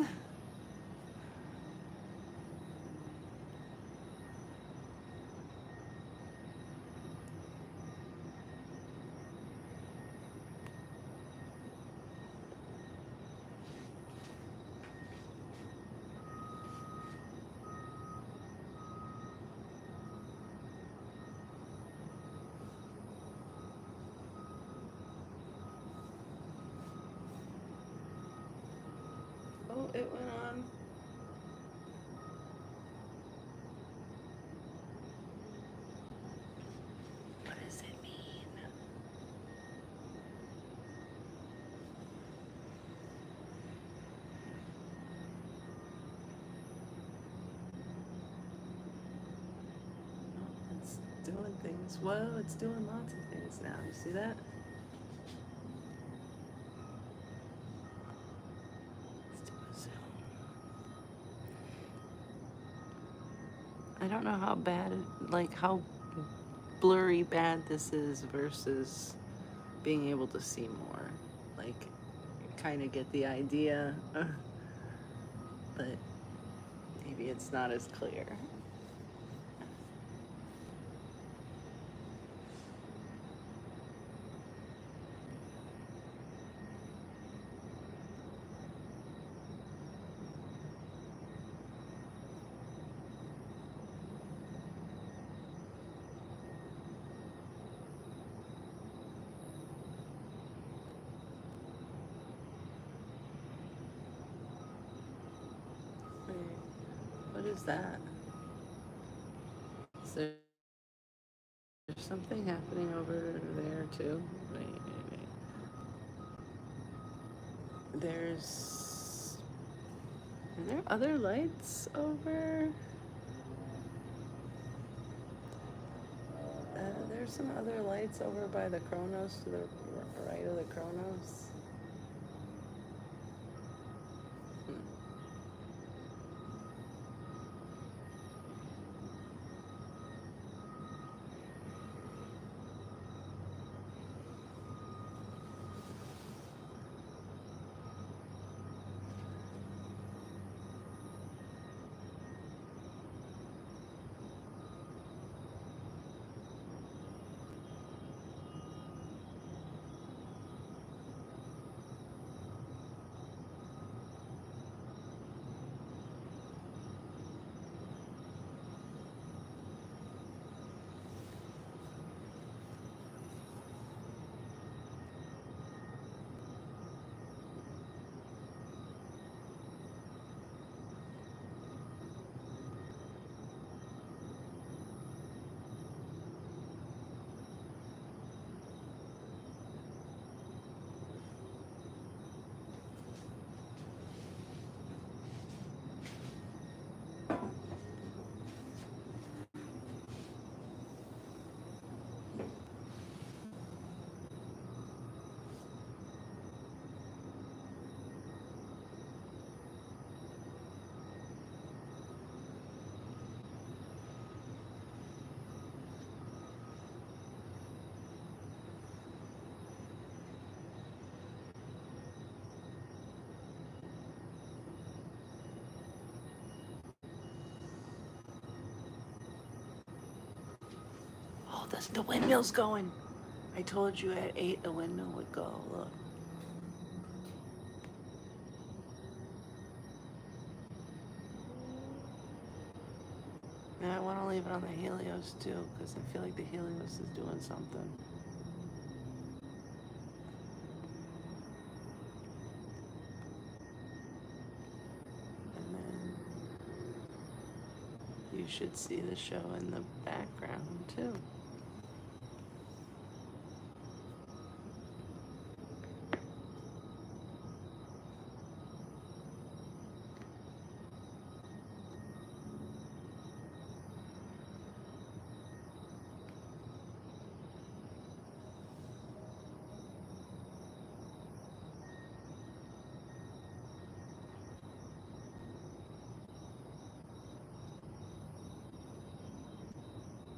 Oh, it went on. What does it mean? Oh, it's doing things. Whoa, it's doing lots of things now. You see that? Let's do a zoom. I don't know how bad, like how blurry bad this is versus being able to see more. Like, kind of get the idea, but maybe it's not as clear. Wait, what is that? Is there something happening over there too? Wait. Are there other lights over? There's some other lights over by the Chronos to the right of the Chronos. Oh, the windmill's going. I told you at 8 the windmill would go. Look. And I want to leave it on the Helios too, because I feel like the Helios is doing something. And then you should see the show in the background too.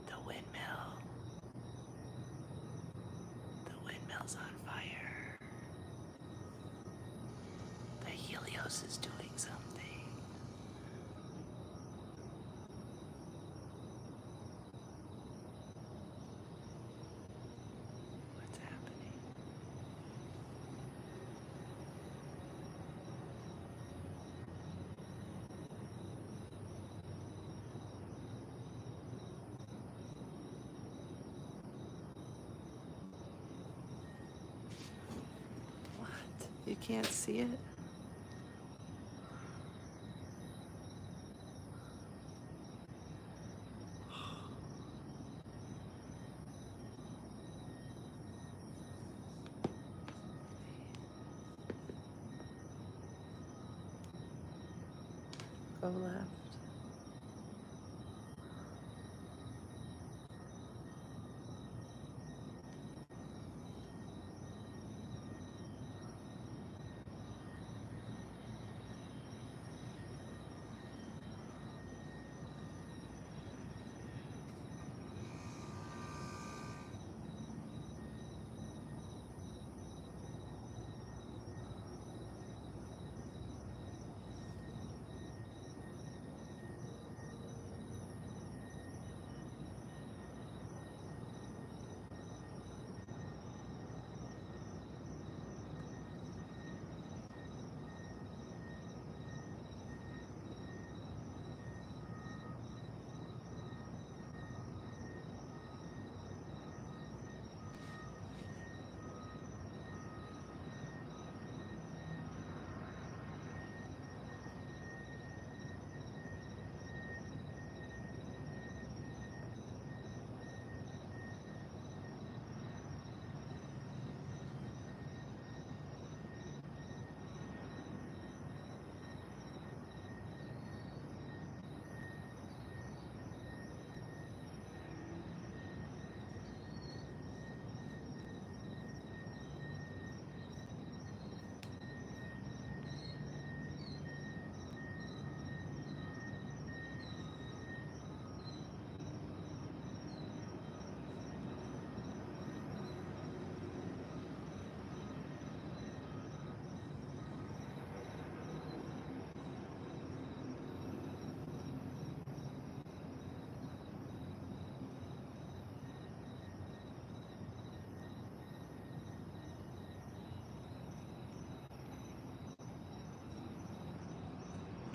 The windmill. The windmill's on fire. The Helios is doing something. What's happening? What? You can't see it? Go left.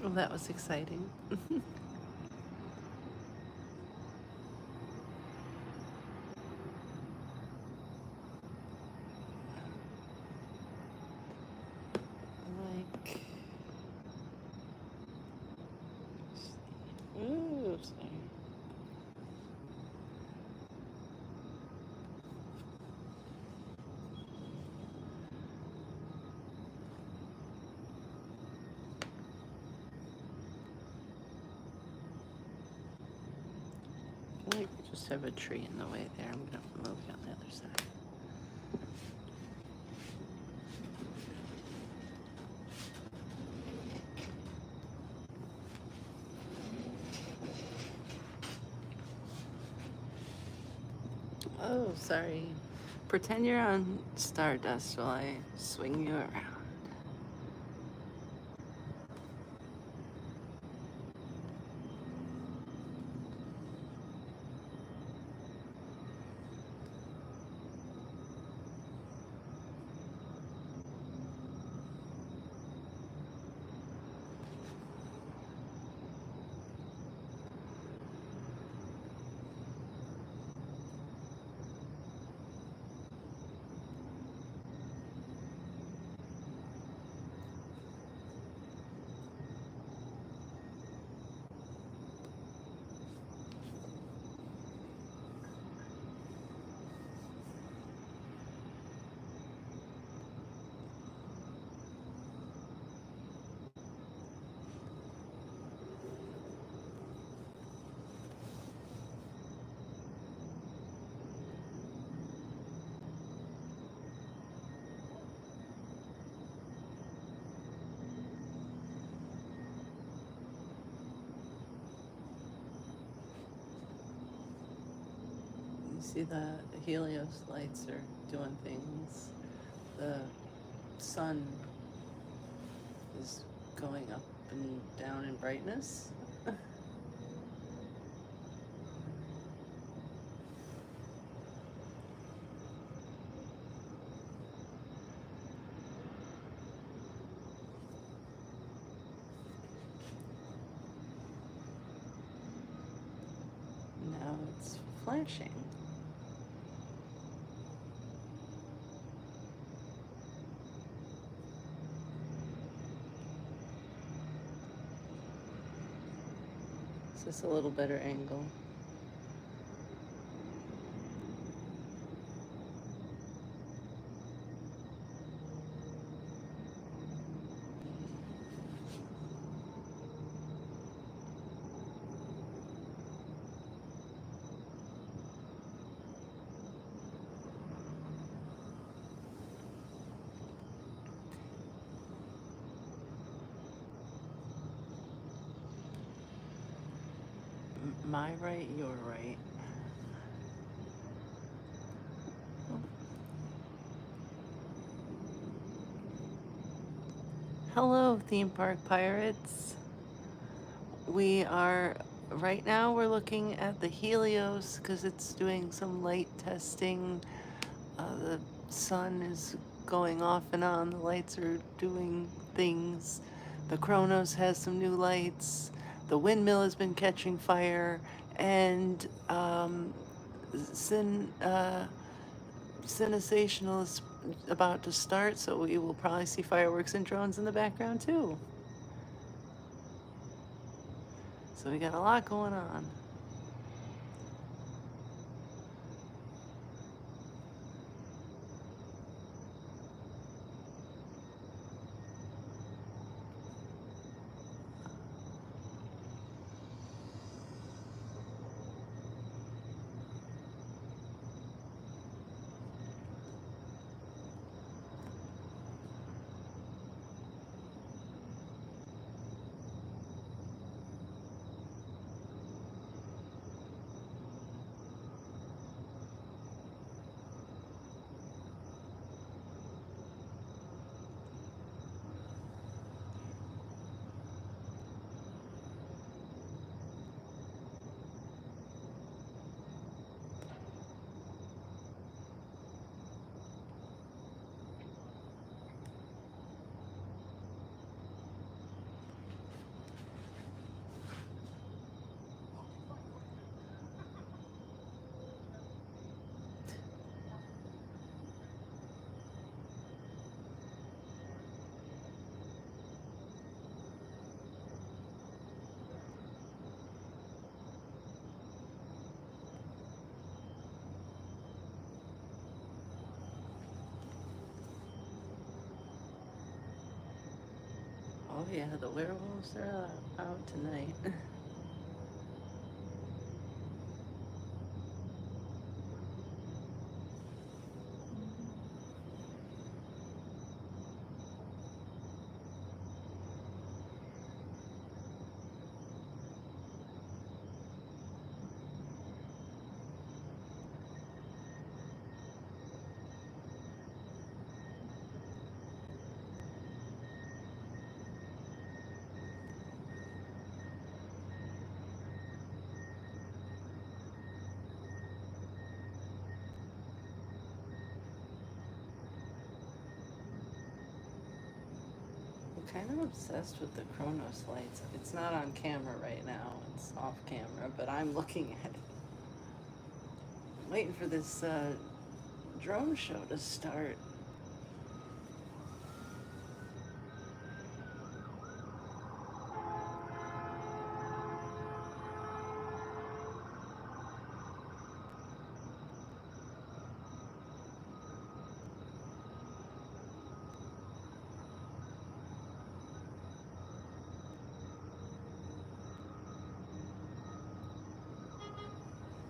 Well, that was exciting. Like, ooh, sorry. I feel like we just have a tree in the way there. I'm gonna move it on the other side. Oh, sorry. Pretend you're on Stardust while I swing you around. You see the Helios lights are doing things. The sun is going up and down in brightness. Now it's flashing. Is this a little better angle? My right, your right. Hello, theme park pirates. We are, right now, we're looking at the Helios because it's doing some light testing. The sun is going off and on, the lights are doing things. The Chronos has some new lights. The windmill has been catching fire, and Cinesational is about to start, so we will probably see fireworks and drones in the background too. So we got a lot going on. Oh yeah, the werewolves are out tonight. I'm kind of obsessed with the Chronos lights. It's not on camera right now, it's off camera, but I'm looking at it. I'm waiting for this drone show to start.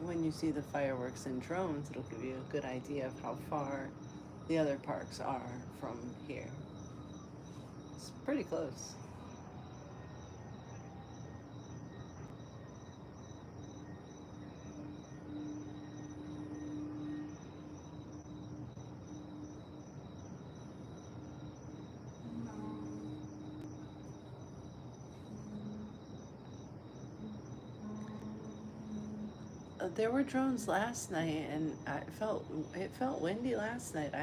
When you see the fireworks and drones, it'll give you a good idea of how far the other parks are from here. It's pretty close. There were drones last night, and it felt windy last night.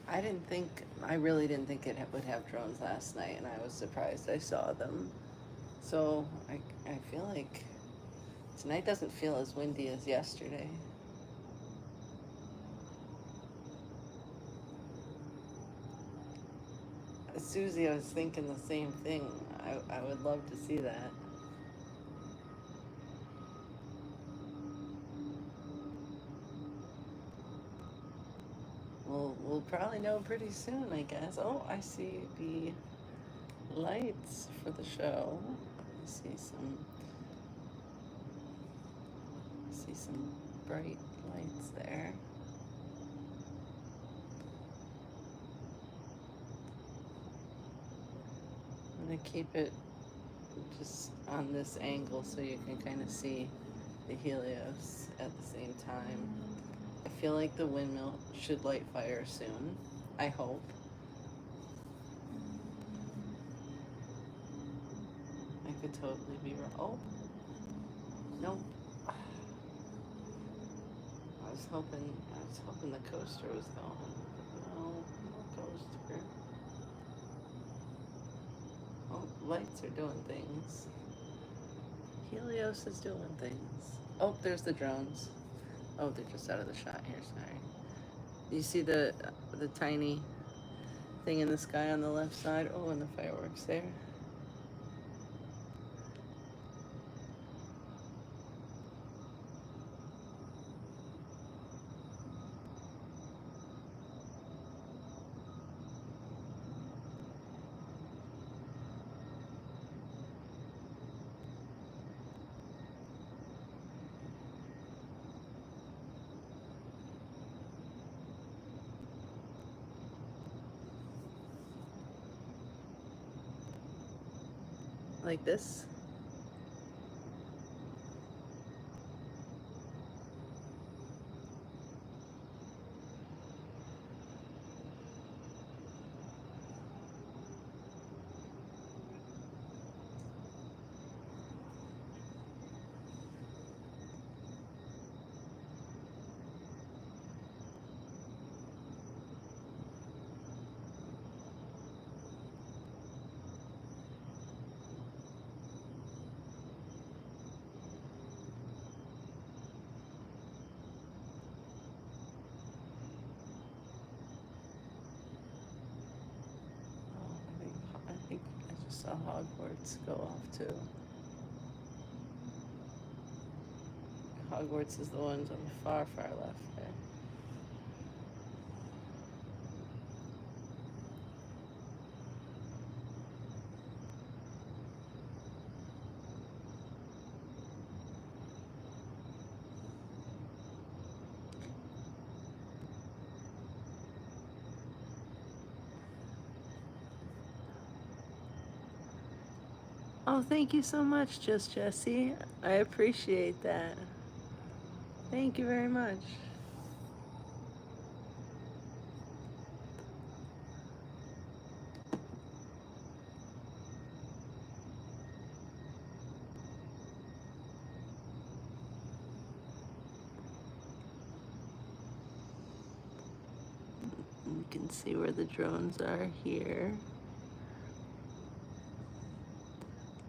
I didn't think I really didn't think it would have drones last night, and I was surprised I saw them. So I feel like tonight doesn't feel as windy as yesterday. Susie, I was thinking the same thing. I would love to see that. We'll probably know pretty soon, I guess. Oh, I see the lights for the show. I see some bright lights there. I'm gonna keep it just on this angle so you can kind of see the Helios at the same time. I feel like the windmill should light fire soon. I hope. I could totally be wrong. Oh, no. I was hoping the coaster was going. No, no coaster. Oh, lights are doing things. Helios is doing things. Oh, there's the drones. Oh, they're just out of the shot here. Sorry. You see the tiny thing in the sky on the left side? Oh, and the fireworks there. Like this. I think I just saw Hogwarts go off too. Hogwarts is the ones on the far, far left there. Oh, thank you so much, Just Jessie. I appreciate that. Thank you very much. You can see where the drones are here.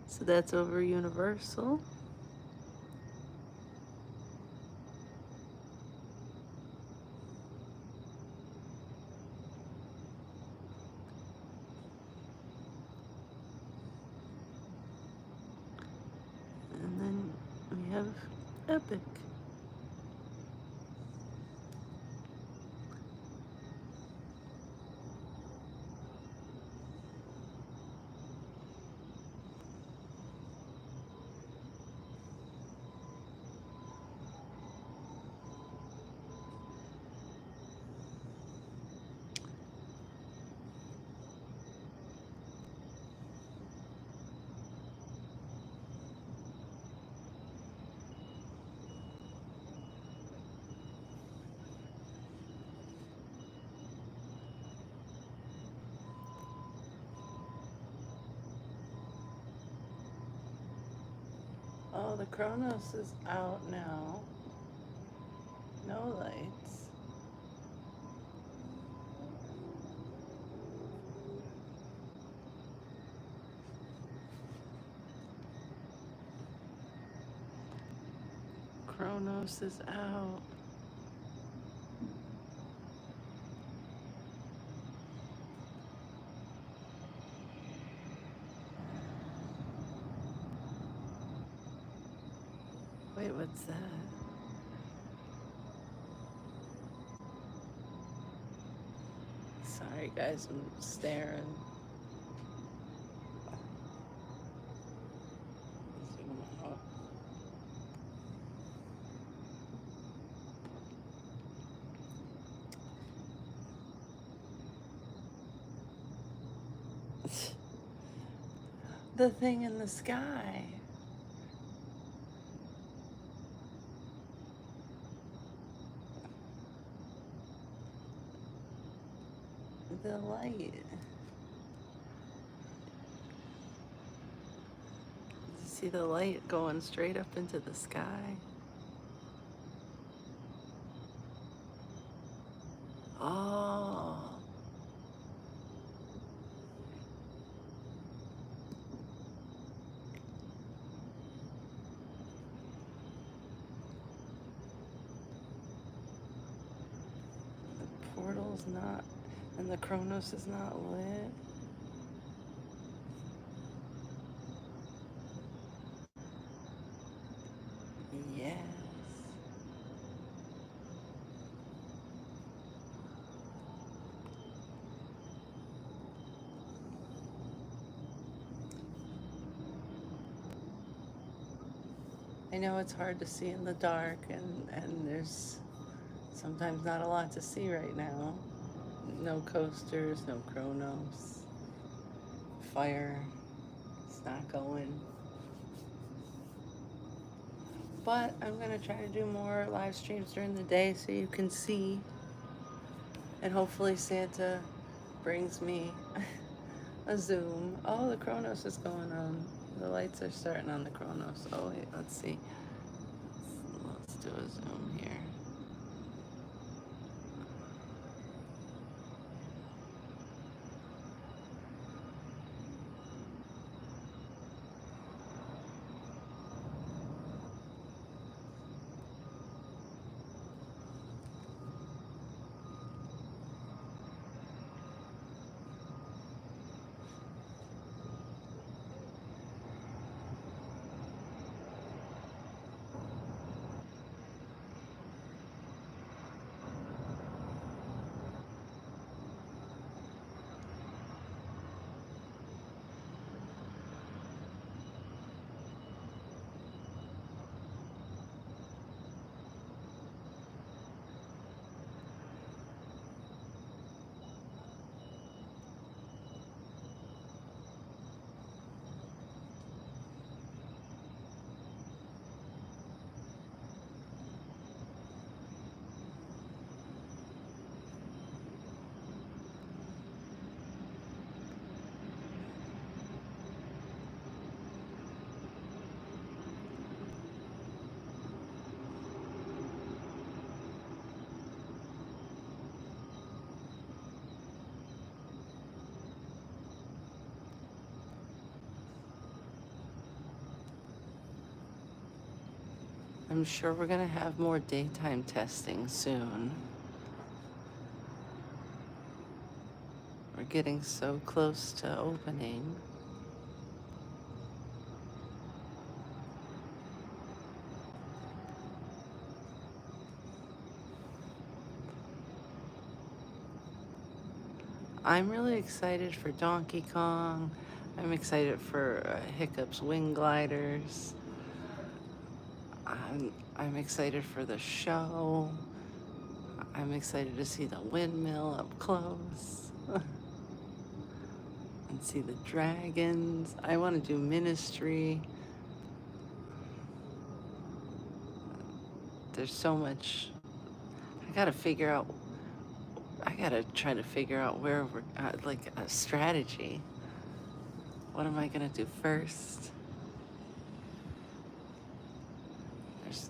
So that's over Universal. And then we have Epic. Oh, the Chronos is out now. No lights. Chronos is out. Wait, what's that? Sorry, guys, I'm staring. Zoom out. the thing in the sky. The light. You see the light going straight up into the sky? Oh. The portal's not, and the Chronos is not lit. Yes. I know it's hard to see in the dark, and there's sometimes not a lot to see right now. No coasters, no Chronos. Fire, it's not going. But I'm gonna try to do more live streams during the day so you can see. And hopefully Santa brings me a Zoom. Oh, the Chronos is going on. The lights are starting on the Chronos. Oh wait, let's see. Let's do a Zoom here. I'm sure we're gonna have more daytime testing soon. We're getting so close to opening. I'm really excited for Donkey Kong. I'm excited for Hiccup's Wing Gliders. I'm excited for the show. I'm excited to see the windmill up close and see the dragons. I want to do Ministry. There's so much. I gotta figure out. I gotta try to figure out where we're like a strategy. What am I gonna do first?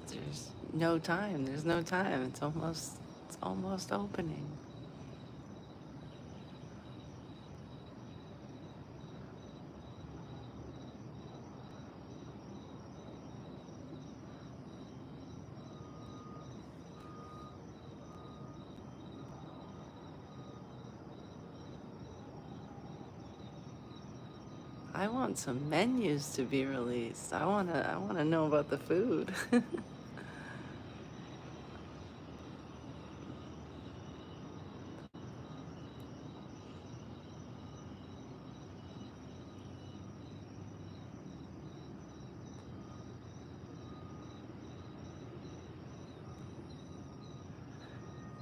There's no time. There's no time. It's almost opening. I want some menus to be released. I wanna know about the food.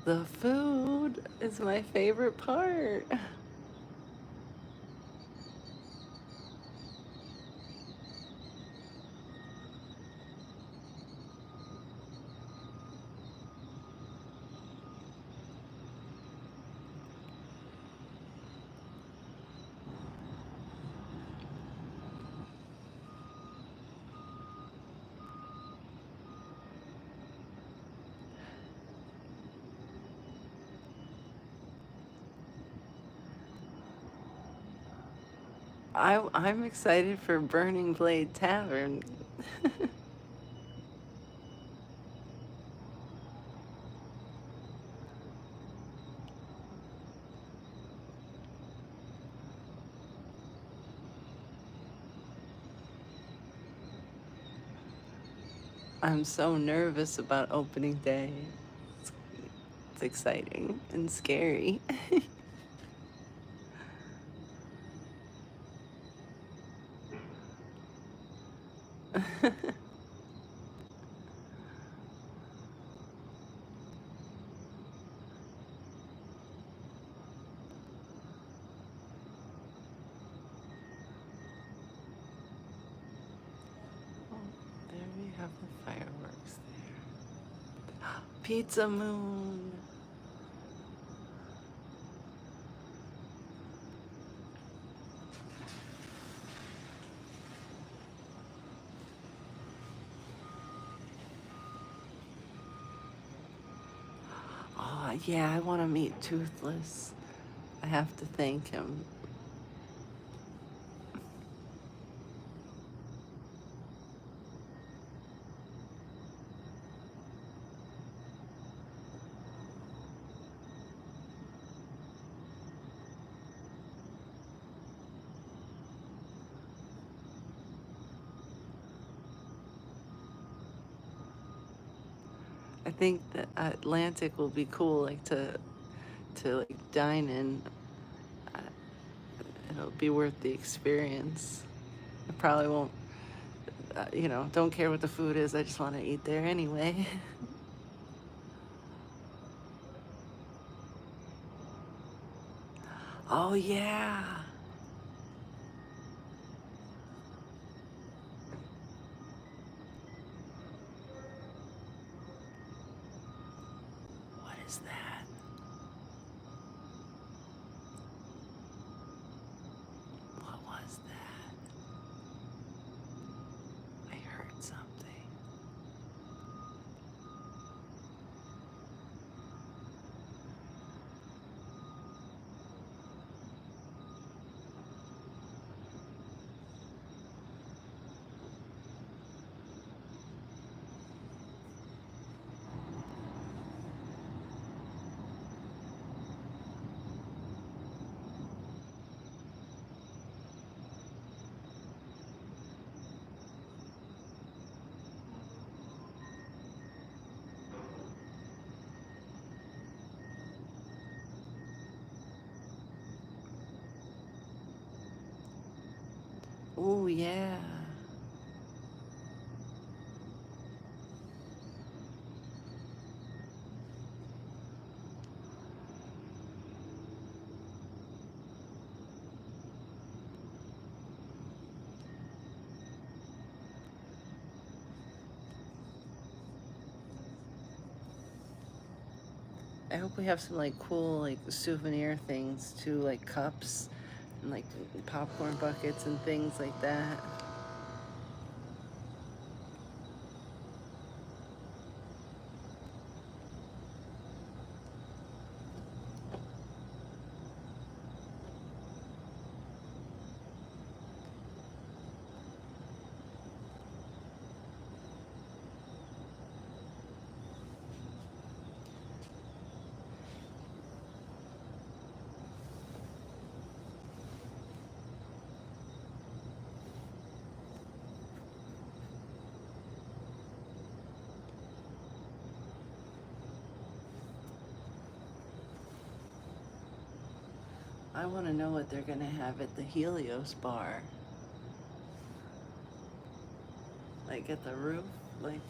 The food is my favorite part. I'm excited for Burning Blade Tavern. I'm so nervous about opening day. It's, it's exciting and scary. There we have the fireworks there. Pizza Moon. Oh, yeah, I want to meet Toothless. I have to thank him. I think that Atlantic will be cool, like to like dine in. Uh, It'll be worth the experience. I probably won't, don't care what the food is. I just want to eat there anyway. Oh yeah. What is that? What was that? I heard something. Oh yeah. I hope we have some like cool like souvenir things too, like cups and like popcorn buckets and things like that. I want to know what they're gonna have at the Helios bar, like at the roof, like.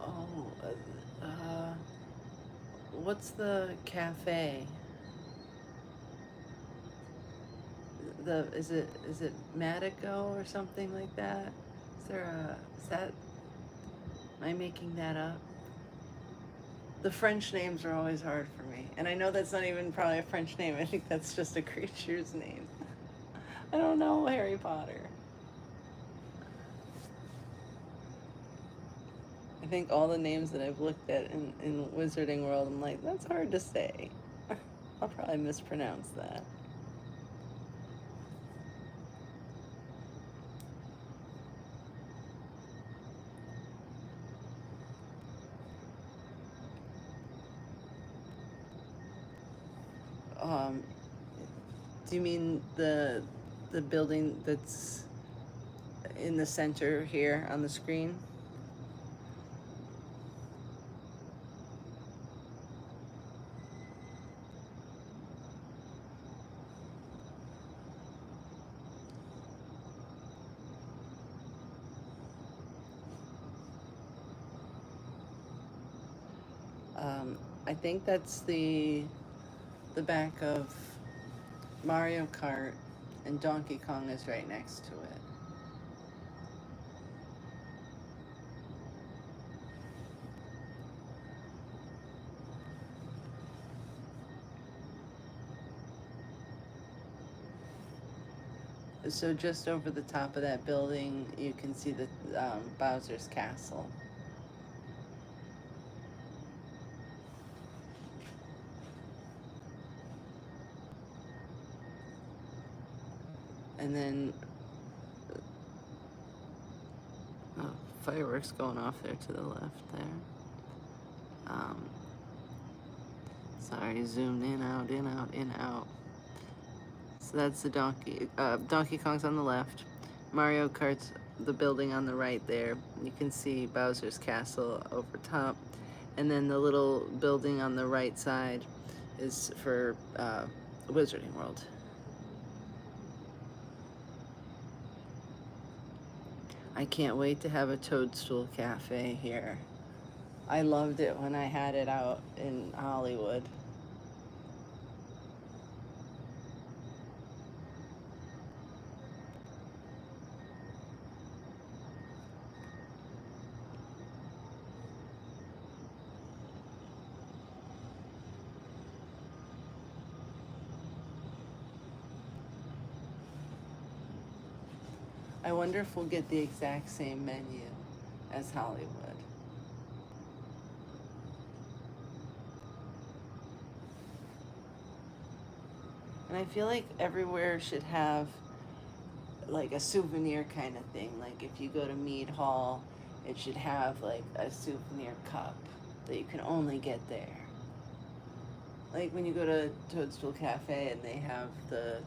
Oh, what's the cafe? Is it Matico or something like that? Is that, am I making that up? The French names are always hard for me. And I know that's not even probably a French name. I think that's just a creature's name. I don't know Harry Potter. I think all the names that I've looked at in Wizarding World, I'm like, that's hard to say. I'll probably mispronounce that. Um, do you mean the building that's in the center here on the screen? I think that's the back of Mario Kart, and Donkey Kong is right next to it. So just over the top of that building, you can see the Bowser's castle. And then fireworks going off there to the left there. Sorry, zoomed in, out, in, out, in, out. So that's the Donkey Kong's on the left. Mario Kart's the building on the right there. You can see Bowser's castle over top. And then the little building on the right side is for Wizarding World. I can't wait to have a Toadstool Cafe here. I loved it when I had it out in Hollywood. I wonder if we'll get the exact same menu as Hollywood. And I feel like everywhere should have like a souvenir kind of thing. Like if you go to Mead Hall, it should have like a souvenir cup that you can only get there. Like when you go to Toadstool Cafe and they have the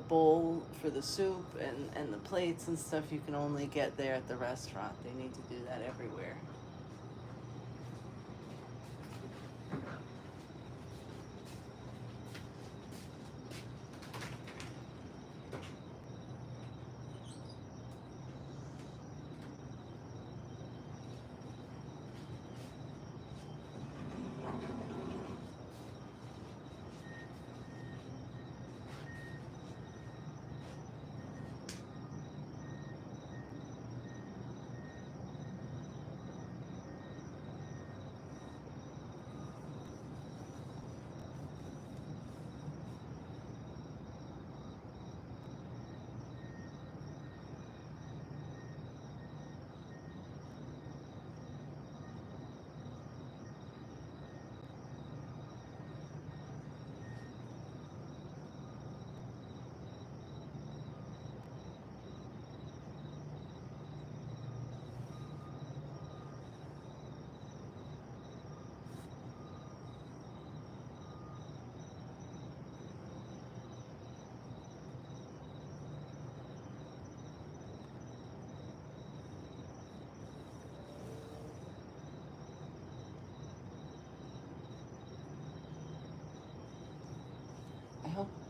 bowl for the soup and the plates and stuff you can only get there at the restaurant. They need to do that everywhere.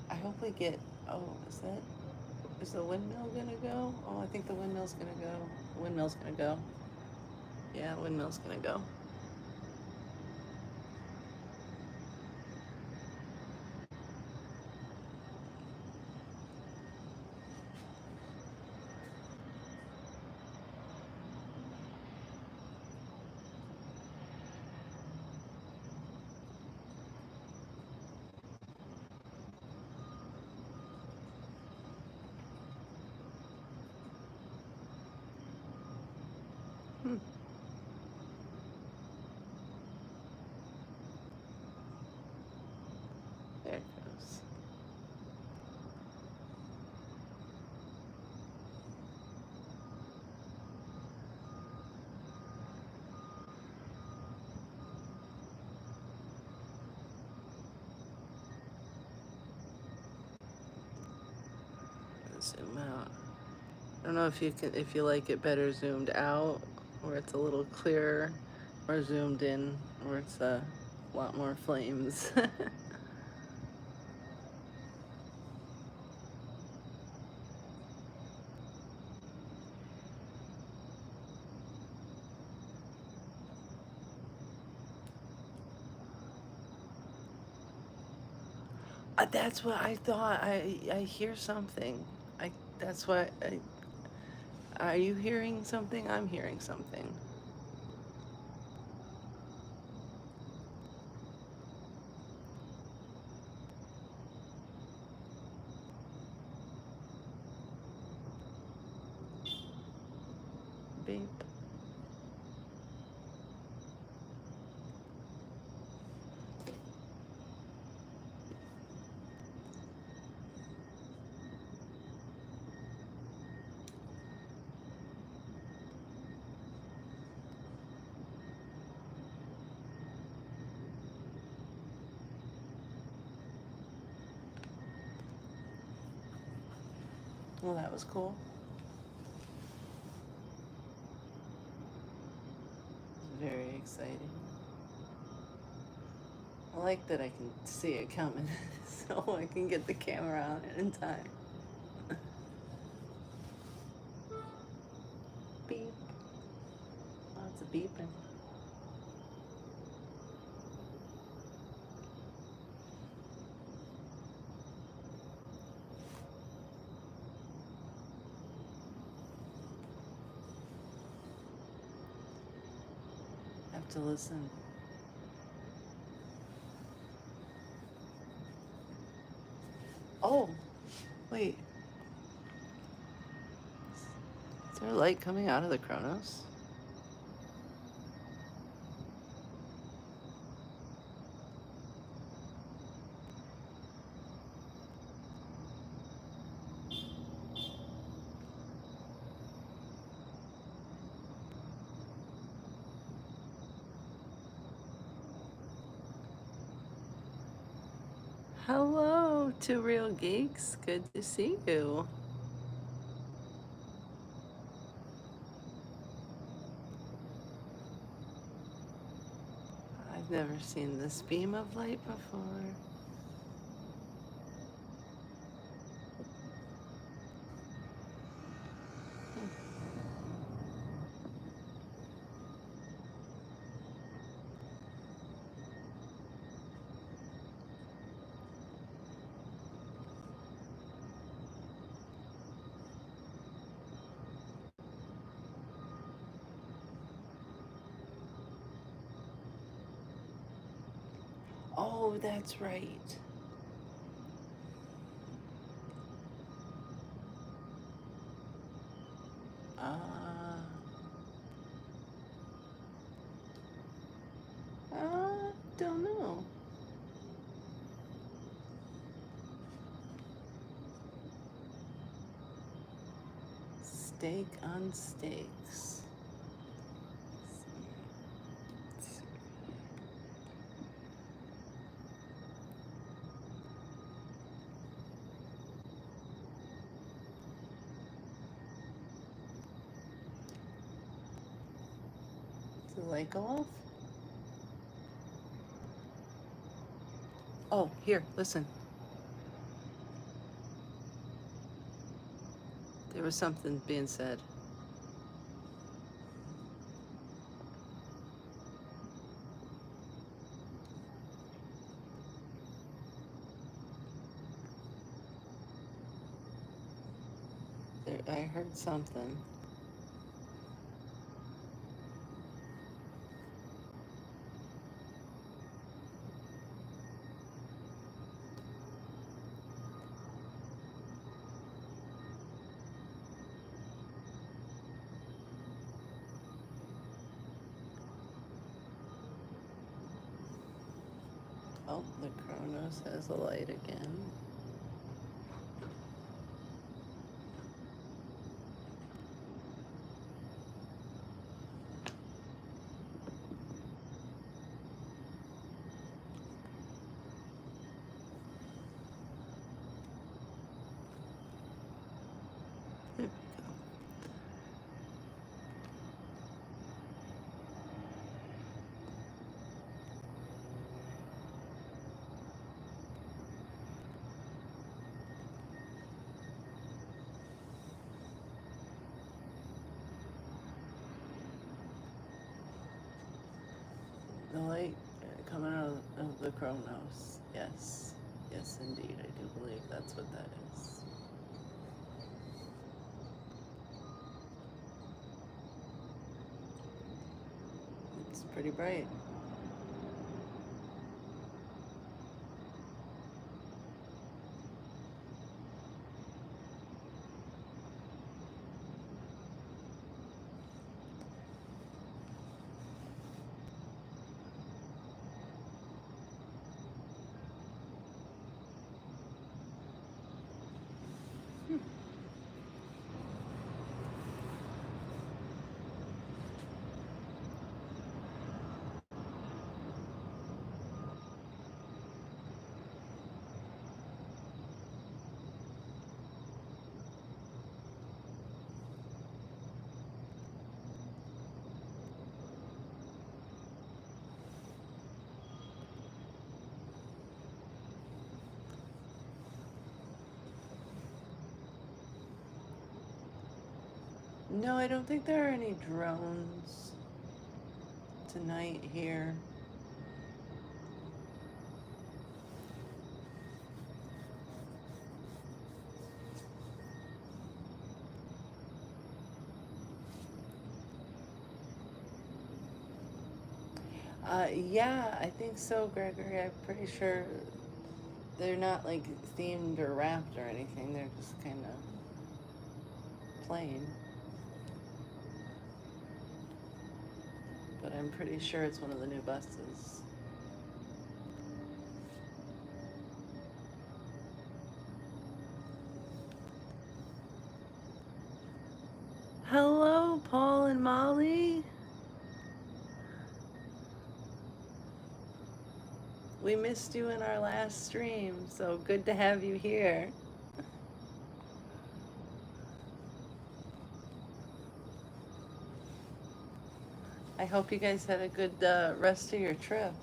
I hope we get, oh, is the windmill gonna go? Oh, I think the windmill's gonna go. The windmill's gonna go. Yeah, the windmill's gonna go. Hmm. There it goes. Zoom out. I don't know if you like it better zoomed out, where it's a little clearer, or zoomed in, where it's a lot more flames. That's what I thought. I hear something. I that's what I. Are you hearing something? I'm hearing something. Beep. Well, that was cool. Very exciting. I like that I can see it coming, so I can get the camera on it in time. Beep. Lots of beeping. Have to listen. Oh, wait. Is there a light coming out of the Chronos? Hello, Two Real Geeks. Good to see you. I've never seen this beam of light before. Oh, that's right. Uh, don't know. Steak on steaks. Did the light go off? Oh, here, listen. There was something being said. I heard something. Oh, the Chronos has a light again. There we go. The light coming out of the Chronos. Yes. Yes, indeed. I do believe that's what that is. It's pretty bright. No, I don't think there are any drones tonight here. Yeah, I think so, Gregory. I'm pretty sure they're not like themed or wrapped or anything. They're just kind of plain. But I'm pretty sure it's one of the new buses. Hello, Paul and Molly. We missed you in our last stream, so good to have you here. I hope you guys had a good rest of your trip.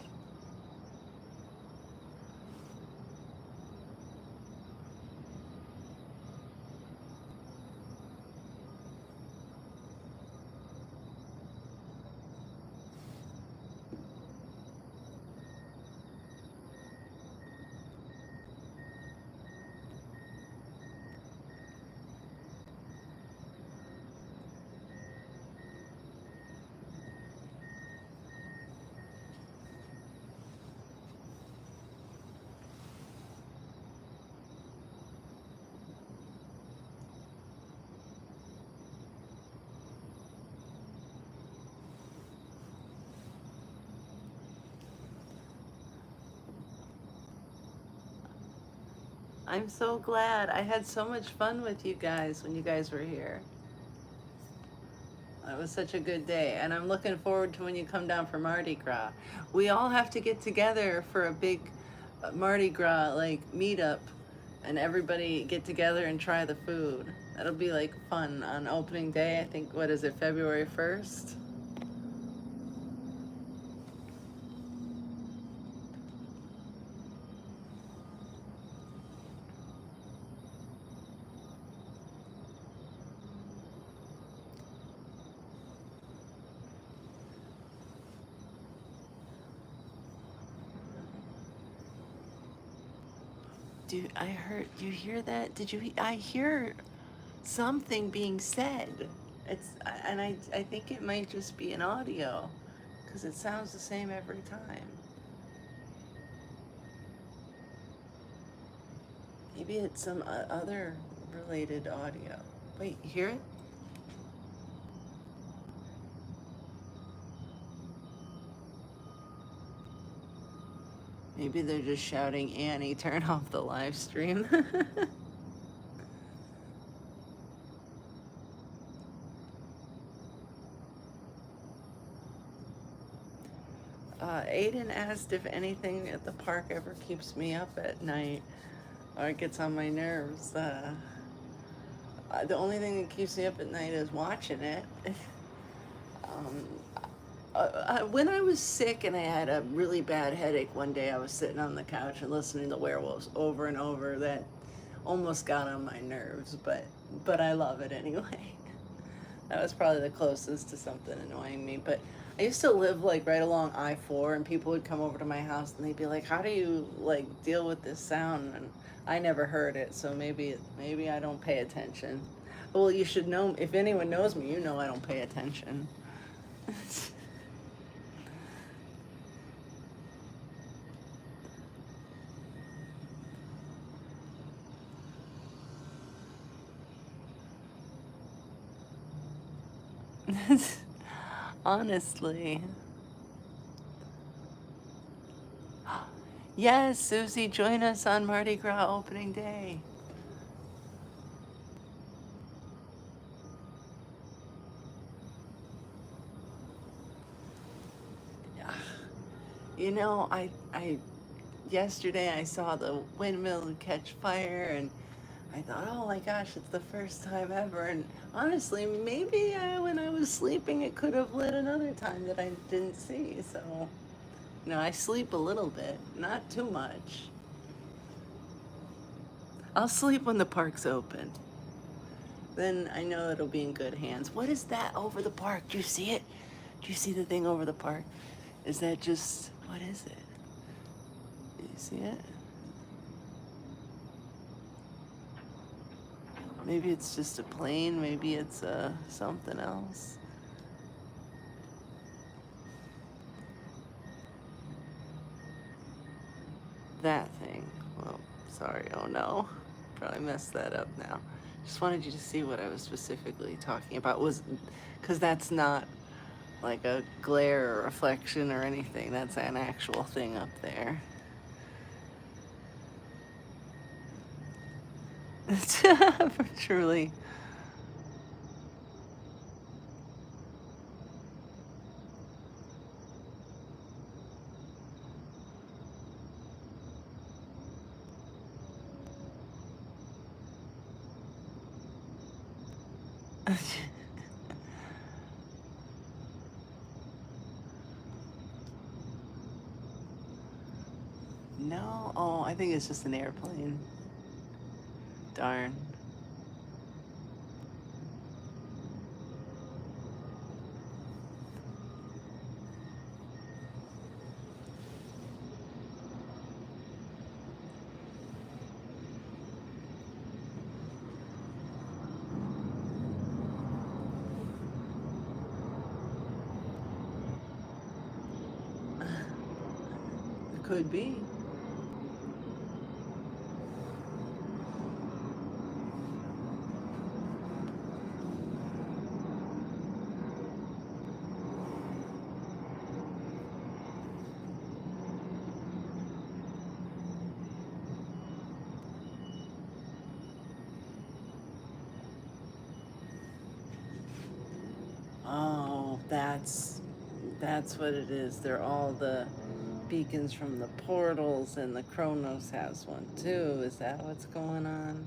I'm so glad. I had so much fun with you guys when you guys were here. It was such a good day, and I'm looking forward to when you come down for Mardi Gras. We all have to get together for a big Mardi Gras like meetup, and everybody get together and try the food. That'll be like fun on opening day. I think, what is it, February 1st? Do you hear that? I hear something being said. I think it might just be an audio, because it sounds the same every time. Maybe it's some other related audio. Wait, you hear it? Maybe they're just shouting, Annie, turn off the live stream. Aiden asked if anything at the park ever keeps me up at night or gets on my nerves. The only thing that keeps me up at night is watching it. um, when I was sick and I had a really bad headache one day, I was sitting on the couch and listening to Werewolves over and over. That almost got on my nerves, but I love it anyway. That was probably the closest to something annoying me. But I used to live like right along I-4, and people would come over to my house and they'd be like, "How do you like deal with this sound?" And I never heard it, so maybe I don't pay attention. Well, you should know. If anyone knows me, you know I don't pay attention. Honestly. Yes, Susie, join us on Mardi Gras opening day. You know, yesterday I saw the windmill catch fire, and I thought, oh my gosh, it's the first time ever. And honestly, maybe when I was sleeping, it could have lit another time that I didn't see. So, I sleep a little bit, not too much. I'll sleep when the park's open. Then I know it'll be in good hands. What is that over the park? Do you see it? Do you see the thing over the park? Is that just, what is it? Do you see it? Maybe it's just a plane. Maybe it's something else. That thing. Well, sorry. Oh no. Probably messed that up now. Just wanted you to see what I was specifically talking about. Because that's not like a glare or reflection or anything. That's an actual thing up there. Truly. No? Oh, I think it's just an airplane. Darn. It could be. Oh, that's what it is. They're all the beacons from the portals, and the Chronos has one too. Is that what's going on?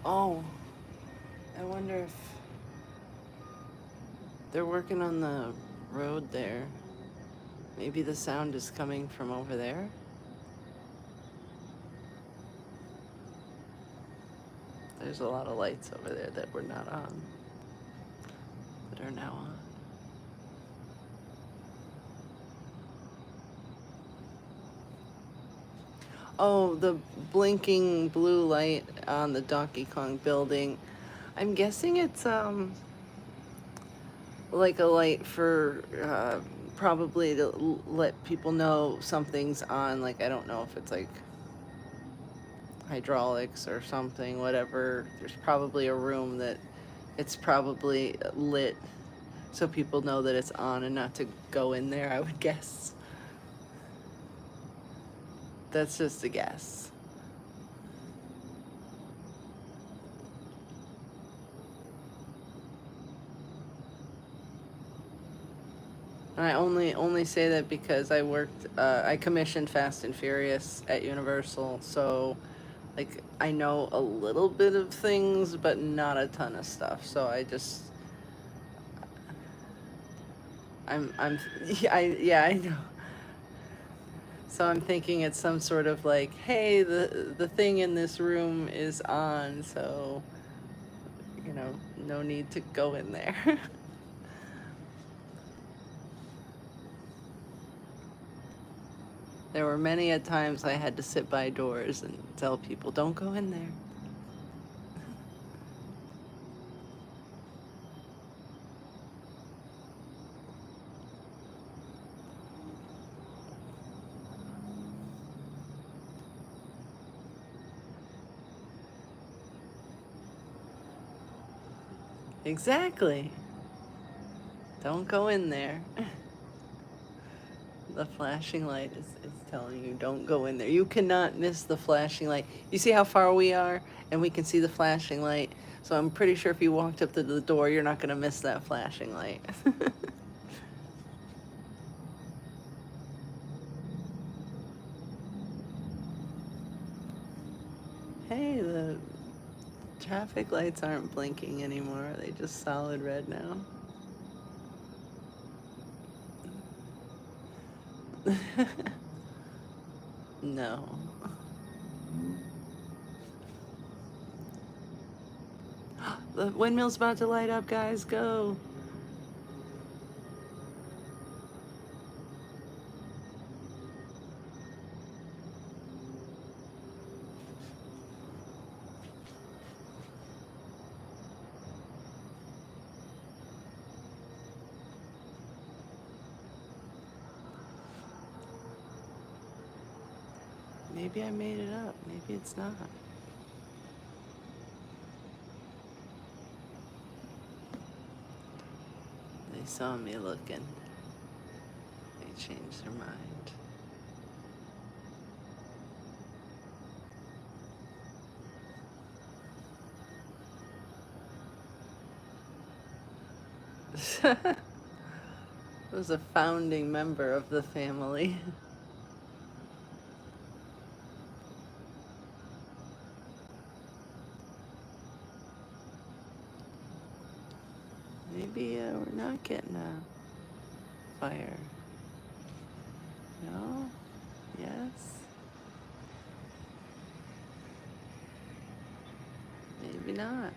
Oh, I wonder if they're working on the road there. Maybe the sound is coming from over there? There's a lot of lights over there that were not on, that are now on. Oh, the blinking blue light on the Donkey Kong building. I'm guessing it's like a light for probably to let people know something's on. Like I don't know if it's like hydraulics or something, whatever. There's probably a room that it's probably lit so people know that it's on and not to go in there, I would guess. That's just a guess. And I only say that because I commissioned Fast and Furious at Universal, so like I know a little bit of things, but not a ton of stuff. So I'm yeah, I know. So I'm thinking it's some sort of like, hey, the thing in this room is on, so no need to go in there. There were many a times I had to sit by doors and tell people, don't go in there. Exactly. Don't go in there. The flashing light is telling you don't go in there. You cannot miss the flashing light. You see how far we are and we can see the flashing light. So I'm pretty sure if you walked up to the door, you're not going to miss that flashing light. Hey, the traffic lights aren't blinking anymore. They just solid red now. No. The windmill's about to light up, guys. Go. Maybe I made it up. Maybe it's not. They saw me looking. They changed their mind. Was a founding member of the family. Maybe we're not getting a fire. No? Yes? Maybe not.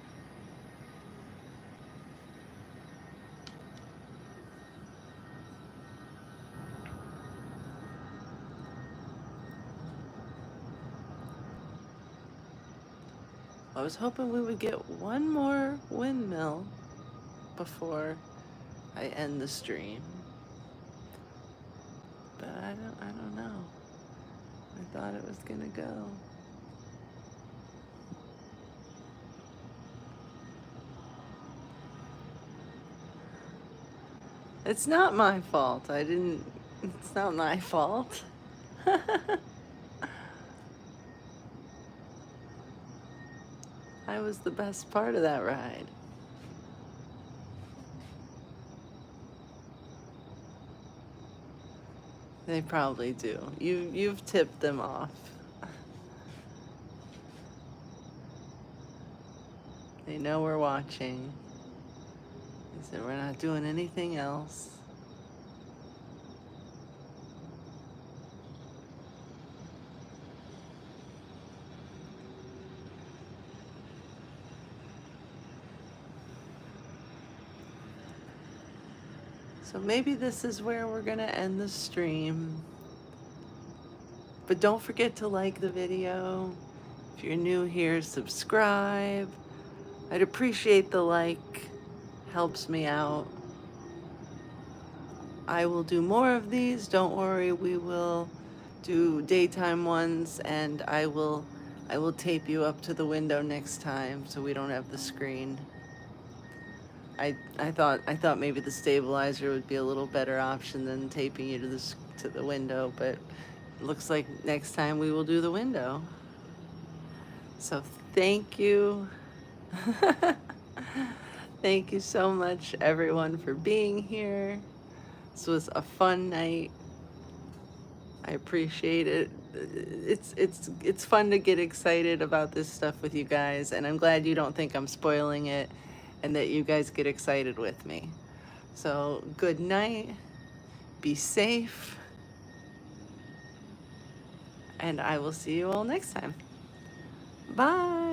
I was hoping we would get one more windmill before I end the stream. But I don't know. I thought it was gonna go. It's not my fault. It's not my fault. I was the best part of that ride. They probably do. You've tipped them off. They know we're watching. They said we're not doing anything else. So maybe this is where we're gonna end the stream. But don't forget to like the video. If you're new here, subscribe. I'd appreciate the like. Helps me out. I will do more of these. Don't worry, we will do daytime ones, and I will tape you up to the window next time so we don't have the screen. I thought maybe the stabilizer would be a little better option than taping you to the window, but it looks like next time we will do the window. So thank you. Thank you so much, everyone, for being here. This was a fun night. I appreciate it. It's fun to get excited about this stuff with you guys, and I'm glad you don't think I'm spoiling it and that you guys get excited with me. So, good night. Be safe. And I will see you all next time. Bye.